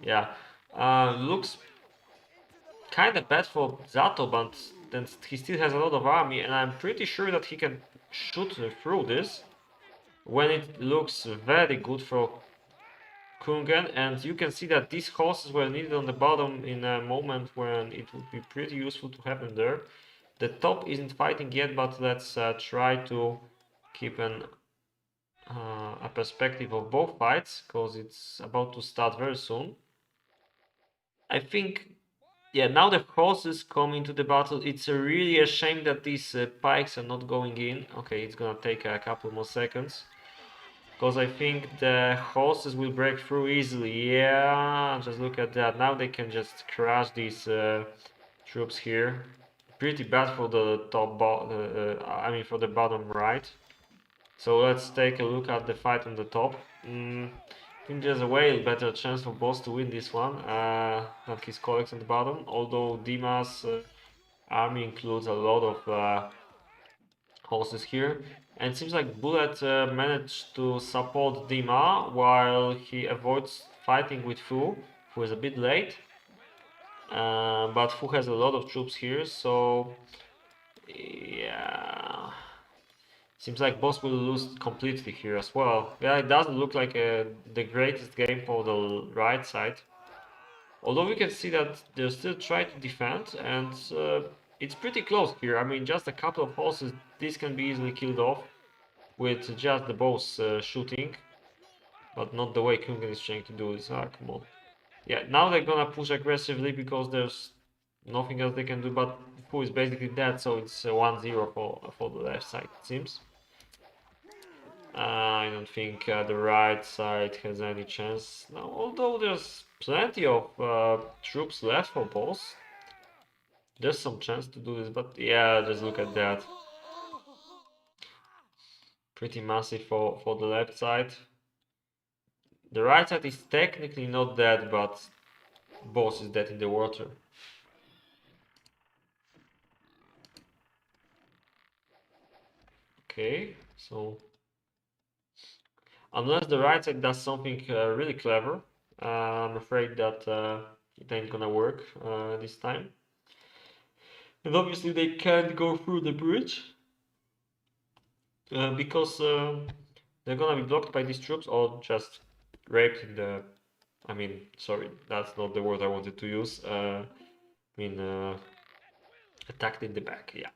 Yeah, looks kind of bad for Zato, but then he still has a lot of army, and I'm pretty sure that he can shoot through this. When it looks very good for Kungen, and you can see that these horses were needed on the bottom in a moment when it would be pretty useful to have them there. The top isn't fighting yet, but let's try to keep a perspective of both fights, because it's about to start very soon. I think, yeah, now the horses come into the battle. It's really a shame that these pikes are not going in. Okay, it's gonna take a couple more seconds, because I think the horses will break through easily. Yeah, just look at that. Now they can just crush these troops here. Pretty bad for the I mean for the bottom right. So let's take a look at the fight on the top. I think there's a way better chance for Boss to win this one than his colleagues on the bottom. Although Dima's army includes a lot of horses here. And it seems like Bullet managed to support Dima while he avoids fighting with Fu, who is a bit late. But Fu has a lot of troops here, so yeah. Seems like Boss will lose completely here as well. Yeah, it doesn't look like the greatest game for the right side. Although we can see that they're still trying to defend, and it's pretty close here. I mean, just a couple of horses, this can be easily killed off with just the boss shooting, but not the way Kungen is trying to do this. Ah, come on. Yeah, now they're gonna push aggressively because there's nothing else they can do, but Fu is basically dead, so it's 1-0 for the left side, it seems. I don't think the right side has any chance now, although there's plenty of troops left for boss. There's some chance to do this, but yeah, just look at that. Pretty massive for the left side. The right side is technically not dead, but boss is dead in the water. Okay, so unless the right side does something really clever, I'm afraid that it ain't gonna work this time. And obviously they can't go through the bridge because they're gonna be blocked by these troops or just raped in the. I mean, sorry, that's not the word I wanted to use. I mean, attacked in the back. Yeah,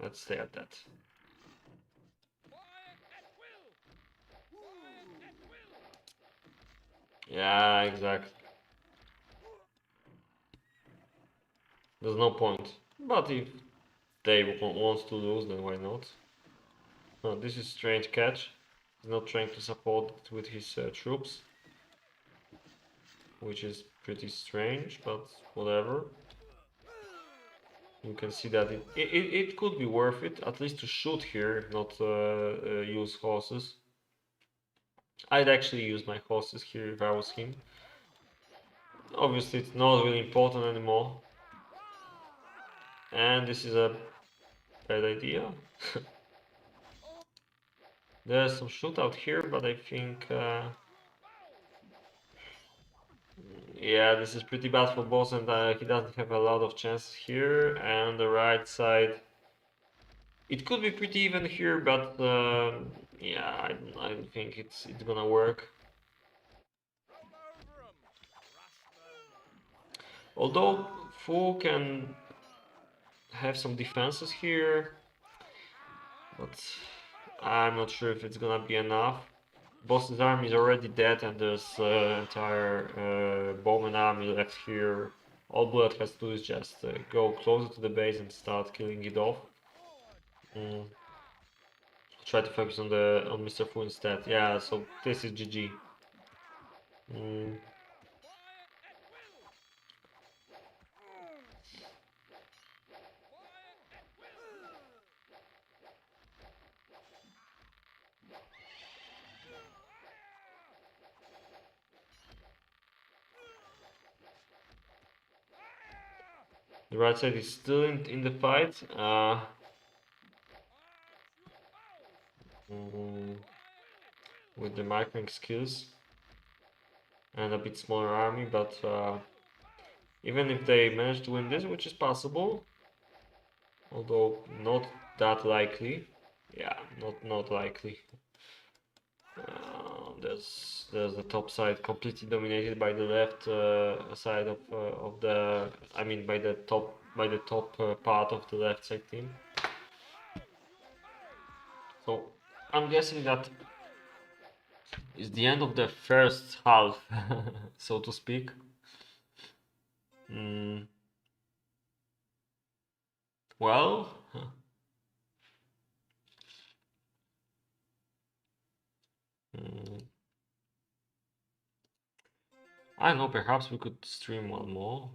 let's stay at that. Yeah, exactly. There's no point. But if they wants to lose, then why not? Oh, this is strange catch. He's not trying to support with his troops, which is pretty strange, but whatever. You can see that it could be worth it, at least to shoot here, if not use horses. I'd actually use my horses here if I was him. Obviously, it's not really important anymore. And this is a bad idea. There's some shootout here, but I think... yeah, this is pretty bad for boss, and he doesn't have a lot of chances here. And the right side... It could be pretty even here, but yeah, I don't think it's gonna work. Although Fu can have some defenses here, but I'm not sure if it's gonna be enough. Boss's army is already dead, and there's entire Bowman army left here. All Bullet has to do is just go closer to the base and start killing it off. Mm. Try to focus on Mr. Fu instead. Yeah, so this is GG. Mm. The right side is still in the fight. Mm, with the microing skills and a bit smaller army, but even if they manage to win this, which is possible, although not that likely. Yeah, not likely. There's the top side completely dominated by the left side of the, I mean by the top part of the left side team. So I'm guessing that is the end of the first half, so to speak. Mm, well, mm, I don't know. Perhaps we could stream one more.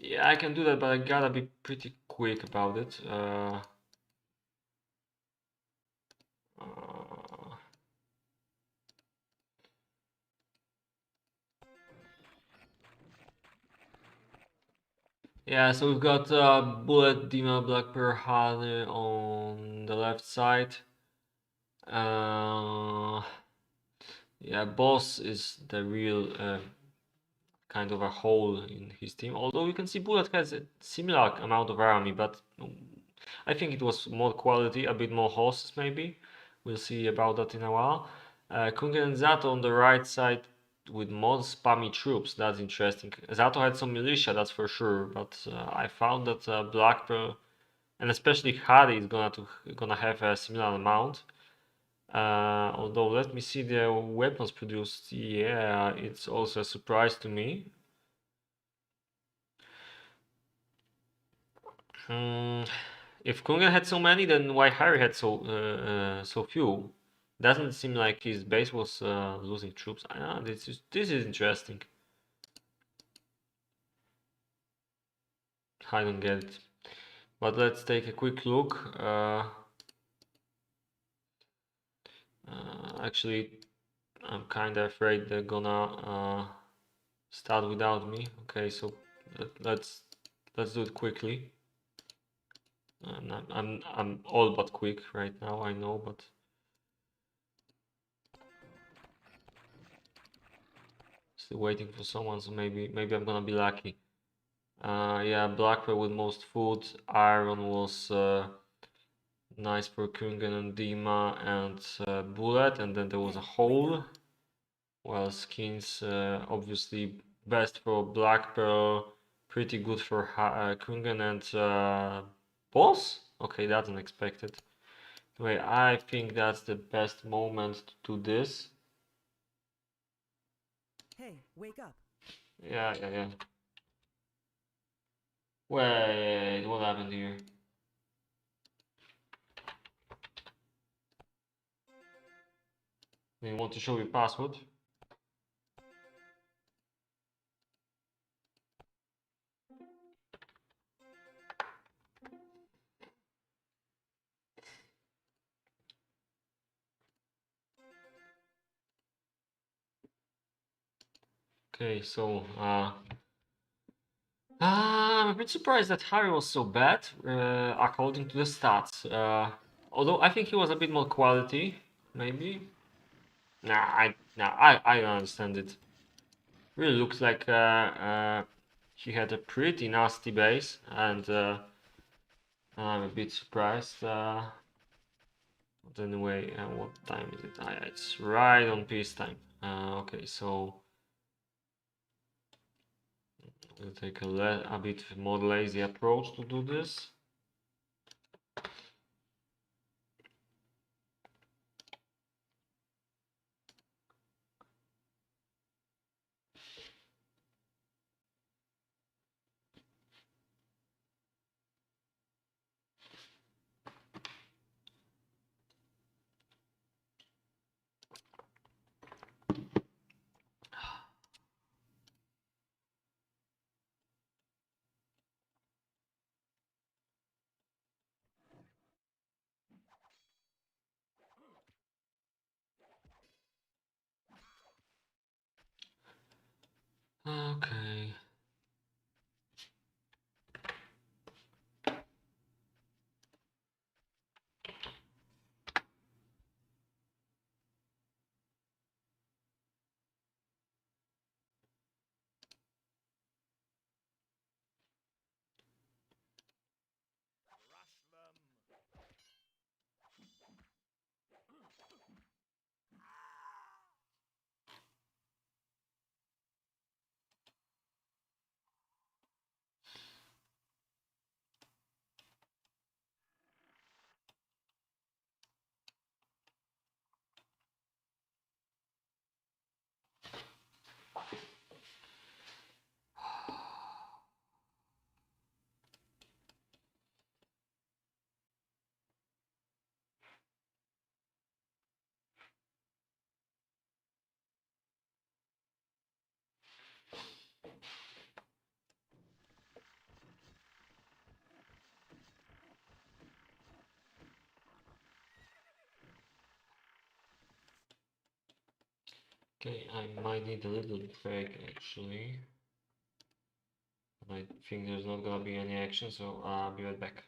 Yeah, I can do that, but I gotta be pretty quick about it. Uh, yeah, so we've got Bullet, Dima, Black Pearl, Hane on the left side. Uh, yeah, Boss is the real kind of a hole in his team. Although you can see Bullet has a similar amount of army, but I think it was more quality, a bit more horses maybe. We'll see about that in a while. Kungen and Zato on the right side with more spammy troops. That's interesting. Zato had some militia, that's for sure, but I found that Black Pearl and especially Hari is gonna have a similar amount. Although let me see the weapons produced. Yeah, it's also a surprise to me. Hmm. If Kunga had so many, then why Harry had so few? Doesn't seem like his base was losing troops. This is interesting. I don't get it. But let's take a quick look. Actually, I'm kind of afraid they're gonna start without me. Okay, so let's do it quickly. I'm all but quick right now. I know, but still waiting for someone. So maybe I'm gonna be lucky. Yeah, Blackwell with most food. Iron was nice for Kungen and Dima and Bullet, and then there was a hole. Well, skins obviously best for Black Pearl, pretty good for Kungen and Boss. Okay, that's unexpected. Anyway, I think that's the best moment to do this. Hey, wake up. Yeah. Wait, what happened here? Do you want to show your password? Okay, so I'm a bit surprised that Harry was so bad, according to the stats. Although I think he was a bit more quality, maybe. I don't understand it. Really looks like he had a pretty nasty base, and I'm a bit surprised. But anyway, what time is it? It's right on peacetime. Okay, so we'll take a bit more lazy approach to do this. Okay. Okay, I might need a little break actually. I think there's not gonna be any action, so I'll be right back.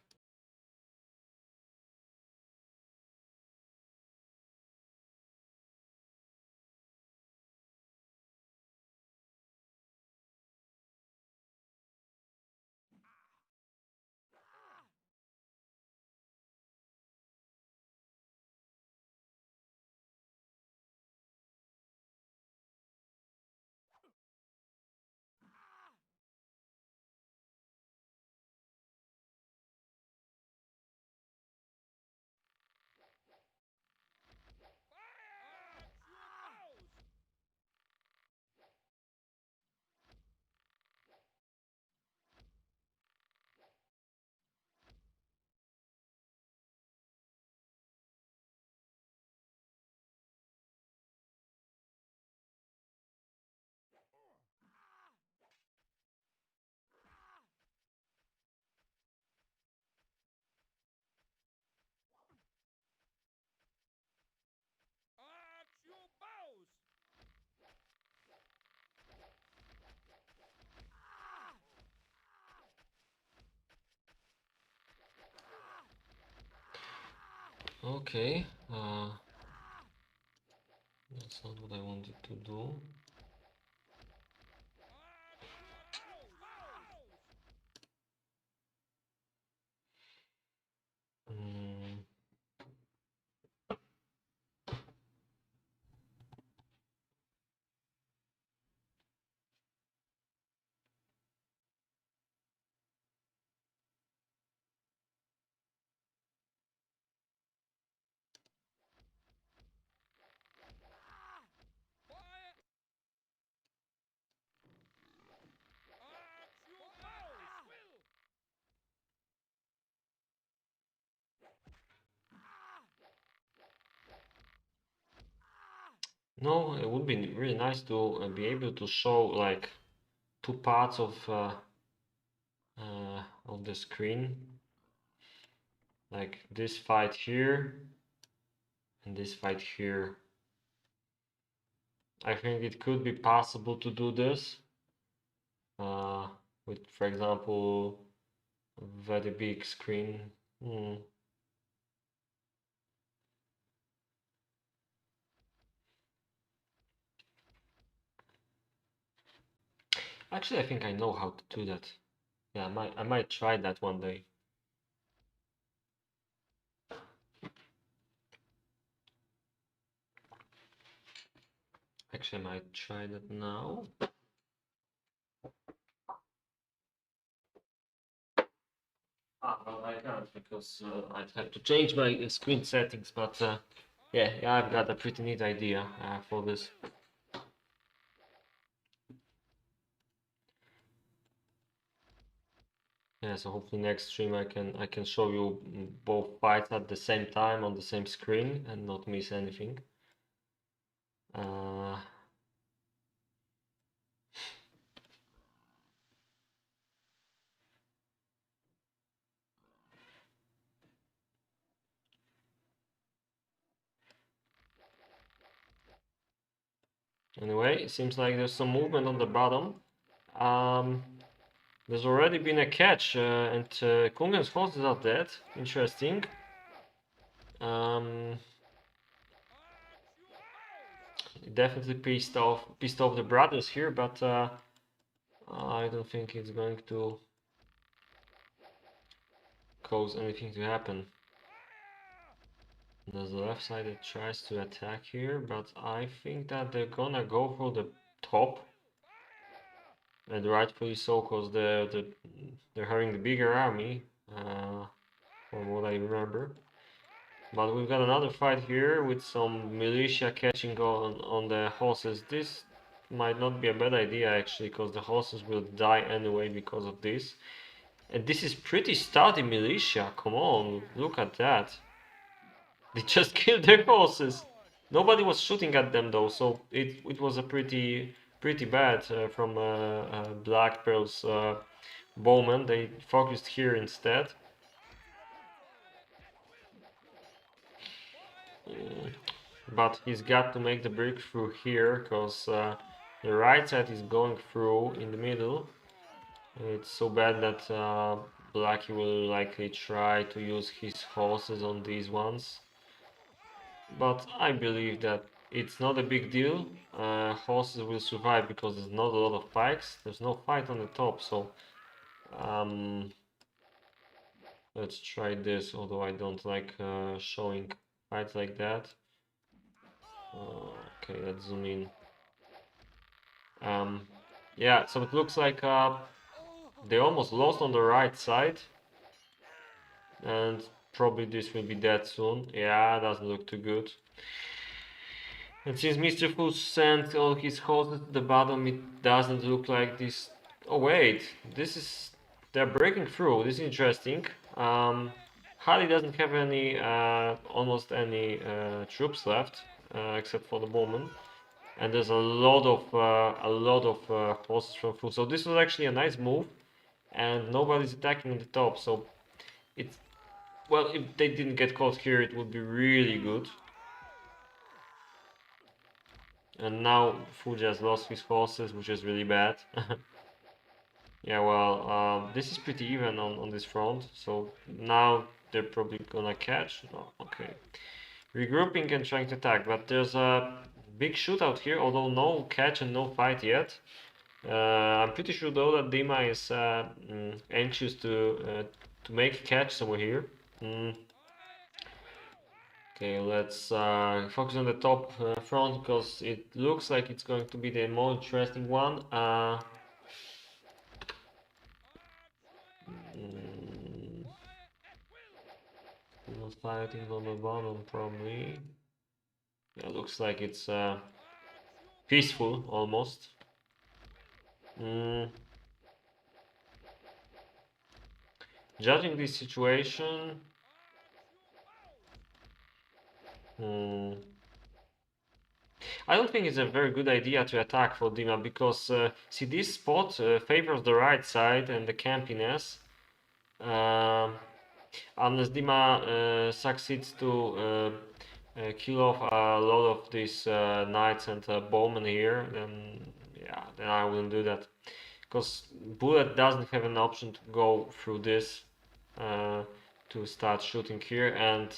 Okay, that's not what I wanted to do. Mm. No, it would be really nice to be able to show like two parts of the screen, like this fight here and this fight here. I think it could be possible to do this uh, with, for example, a very big screen. Hmm. Actually, I think I know how to do that. Yeah, I might try that one day. Actually, I might try that now. Well, I can't because I'd have to change my screen settings, but yeah, I've got a pretty neat idea for this. Yeah, so hopefully next stream I can show you both fights at the same time on the same screen and not miss anything. Uh, Anyway, it seems like there's some movement on the bottom. Um, there's already been a catch, and Kungen's horses are dead. Interesting. Um, definitely pissed off the brothers here, but I don't think it's going to cause anything to happen. There's the left side that tries to attack here, but I think that they're gonna go for the top, and rightfully so, because they're having the bigger army, from what I remember. But we've got another fight here with some militia catching on the horses. This might not be a bad idea actually, because the horses will die anyway because of this. And this is pretty sturdy militia. Come on, look at that. They just killed their horses. Nobody was shooting at them though, so it was a pretty bad from Black Pearl's bowmen. They focused here instead. But he's got to make the breakthrough here, because the right side is going through in the middle. It's so bad that Blackie will likely try to use his horses on these ones. But I believe that it's not a big deal. Horses will survive because there's not a lot of pikes. There's no fight on the top, so um, let's try this, although I don't like showing fights like that. Okay, let's zoom in. Yeah, so it looks like they almost lost on the right side, and probably this will be dead soon. Yeah, doesn't look too good. And since Mr. Fu sent all his horses to the bottom, it doesn't look like this. Oh wait, this is they're breaking through. This is interesting. Harley doesn't have any almost any troops left, except for the bowman. And there's a lot of horses from Fu. So this was actually a nice move, and nobody's attacking on the top. So it's well, if they didn't get caught here, it would be really good. And now Fu just lost his horses, which is really bad. Yeah, well, this is pretty even on this front. So now they're probably gonna catch. Oh, okay. Regrouping and trying to attack, but there's a big shootout here, although no catch and no fight yet. I'm pretty sure though that Dima is anxious to make a catch somewhere here. Okay, let's focus on the top front, because it looks like it's going to be the more interesting one. Fighting on the bottom probably. Yeah, looks like it's peaceful almost. Judging this situation, I don't think it's a very good idea to attack for Dima, because see, this spot favors the right side and the campiness. Unless Dima succeeds to kill off a lot of these knights and bowmen here, then yeah, then I wouldn't do that. Because Bullet doesn't have an option to go through this to start shooting here, and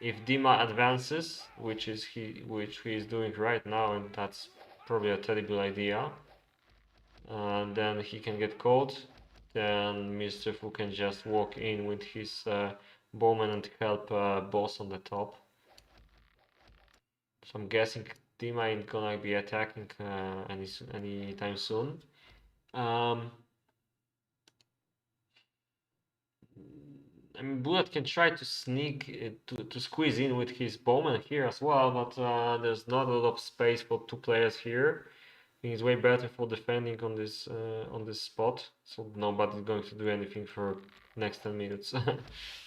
if Dima advances, which he is doing right now, and that's probably a terrible idea, then he can get caught. Then Mr. Fu can just walk in with his bowman and help boss on the top. So I'm guessing Dima ain't gonna be attacking anytime soon. I mean, Bullet can try to sneak to squeeze in with his bowman here as well, but there's not a lot of space for two players here. I think it's way better for defending on this spot, so nobody's going to do anything for next 10 minutes.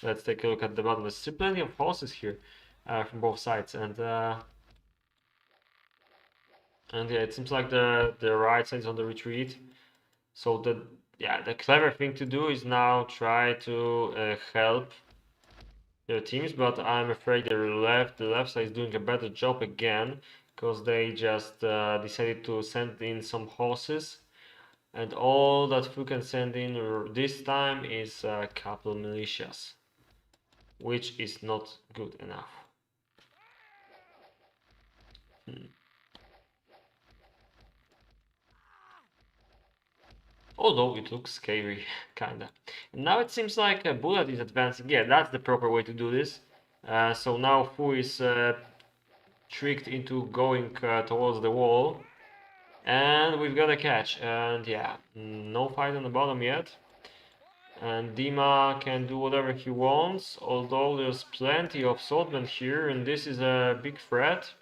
Let's take a look at the bottom. There's still plenty of horses here from both sides, and yeah, it seems like the right side is on the retreat. So the clever thing to do is now try to help their teams, but I'm afraid the left side is doing a better job again, because they just decided to send in some horses And all that Fu can send in this time is a couple militias, which is not good enough. Although it looks scary, kinda. And now it seems like a bullet is advancing. Yeah, that's the proper way to do this. So now Fu is tricked into going towards the wall. And we've got a catch. And yeah, no fight on the bottom yet. And Dima can do whatever he wants, although there's plenty of swordsmen here, and this is a big threat.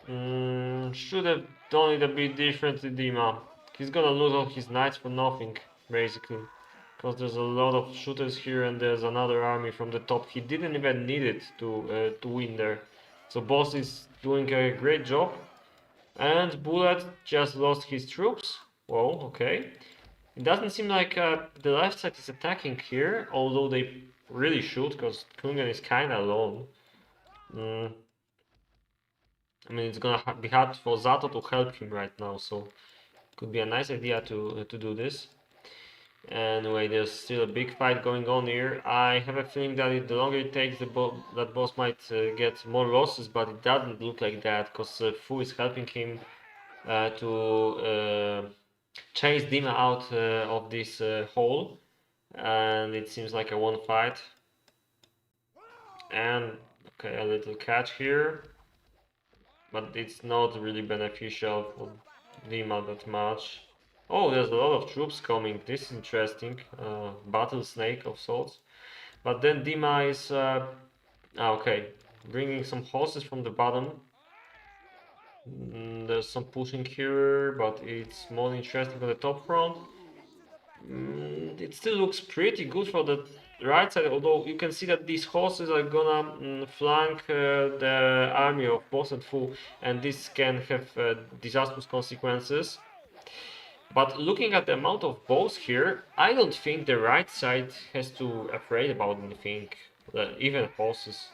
Should have done it a bit differently, Dima. He's gonna lose all his knights for nothing, basically. Because there's a lot of shooters here and there's another army from the top. He didn't even need it to win there. So Boss is doing a great job. And Bullet just lost his troops. Whoa, okay. It doesn't seem like the left side is attacking here, although they really should, because Kungan is kinda alone. I mean, it's gonna be hard for Zato to help him right now, so could be a nice idea to do this. Anyway, there's still a big fight going on here. I have a feeling that the longer it takes, that boss might get more losses, but it doesn't look like that, because Fu is helping him to chase Dima out of this hole, and it seems like a one fight. And okay, a little catch here, but it's not really beneficial for Dima that much. Oh, there's a lot of troops coming. This is interesting. Battle snake of sorts. But then Dima is okay, bringing some horses from the bottom. There's some pushing here, but it's more interesting on the top front. It still looks pretty good for the right side, although you can see that these horses are gonna flank the army of Boss and Fu, and this can have disastrous consequences. But looking at the amount of bows here, I don't think the right side has to afraid about anything, even horses.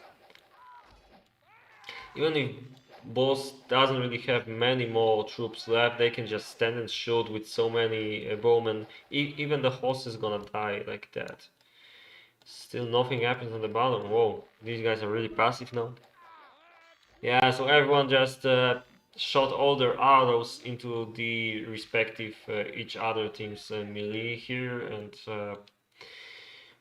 Even if Boss doesn't really have many more troops left, they can just stand and shoot with so many bowmen. Even the horse is gonna die like that. Still nothing happens on the bottom. Whoa, these guys are really passive now. Yeah, so everyone just shot all their arrows into the respective each other team's melee here, and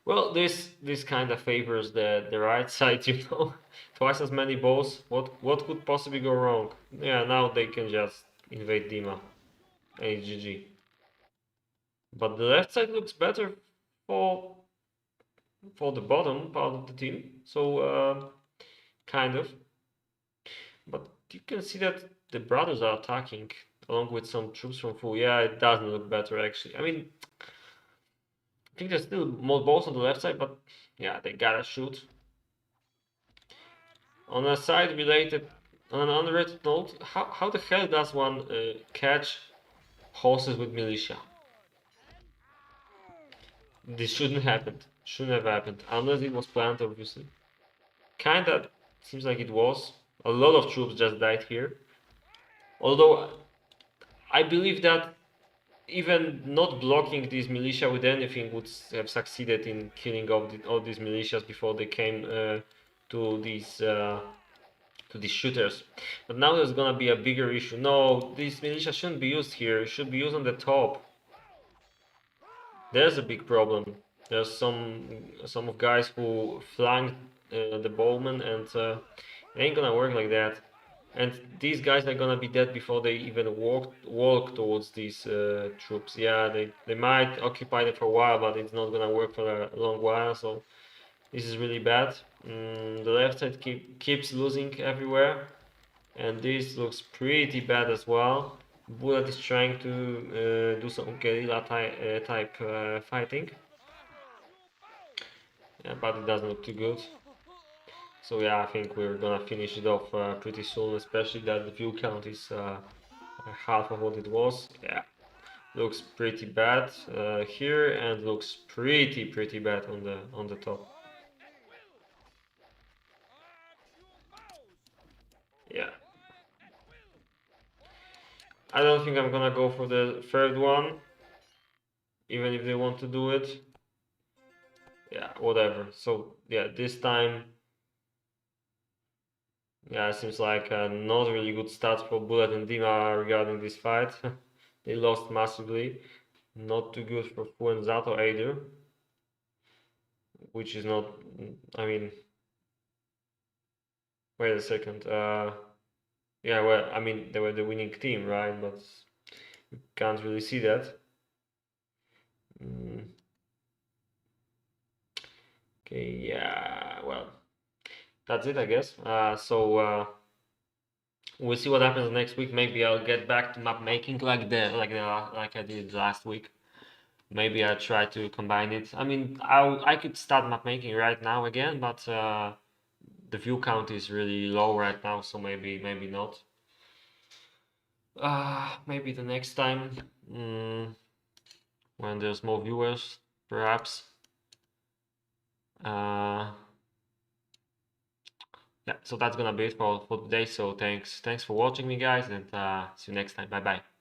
well, this kind of favors the right side, you know. Twice as many bows. What could possibly go wrong? Yeah, now they can just invade Dima. And GG. But the left side looks better for for the bottom part of the team. So kind of. But you can see that the brothers are attacking along with some troops from Fu. Yeah, it doesn't look better actually. I mean, I think there's still more balls on the left side, but yeah, they gotta shoot. On a side related, on an unrelated note, how the hell does one catch horses with militia? This shouldn't happen. Shouldn't have happened. Unless it was planned, obviously. Kinda seems like it was. A lot of troops just died here. Although I believe that even not blocking these militia with anything would have succeeded in killing all these militias before they came to these shooters. But now there's gonna be a bigger issue. No, these militia shouldn't be used here. It should be used on the top. There's a big problem. There's some of guys who flanked the bowman, and it ain't gonna work like that. And these guys are gonna be dead before they even walk towards these troops. Yeah, they might occupy them for a while, but it's not gonna work for a long while. So this is really bad. The left side keeps losing everywhere, and this looks pretty bad as well. Bullet is trying to do some guerrilla type fighting, yeah, but it doesn't look too good. So yeah, I think we're gonna finish it off pretty soon, especially that the view count is half of what it was. Yeah, looks pretty bad here, and looks pretty bad on the top. Yeah. I don't think I'm gonna go for the third one, even if they want to do it. Yeah, whatever. So yeah, this time, yeah, it seems like not really good stats for Bullet and Dima regarding this fight. They lost massively. Not too good for Fu and Zato either, which is not. I mean, wait a second. Yeah, well, I mean, they were the winning team, right? But you can't really see that. Mm, okay, yeah, well, that's it, I guess. We'll see what happens next week. Maybe I'll get back to map making like I did last week. Maybe I try to combine it. I mean, I could start map making right now again, but the view count is really low right now, so maybe not. Maybe the next time, when there's more viewers, perhaps. Uh, yeah, so that's gonna be it for today. So thanks for watching me, guys, and see you next time. Bye bye.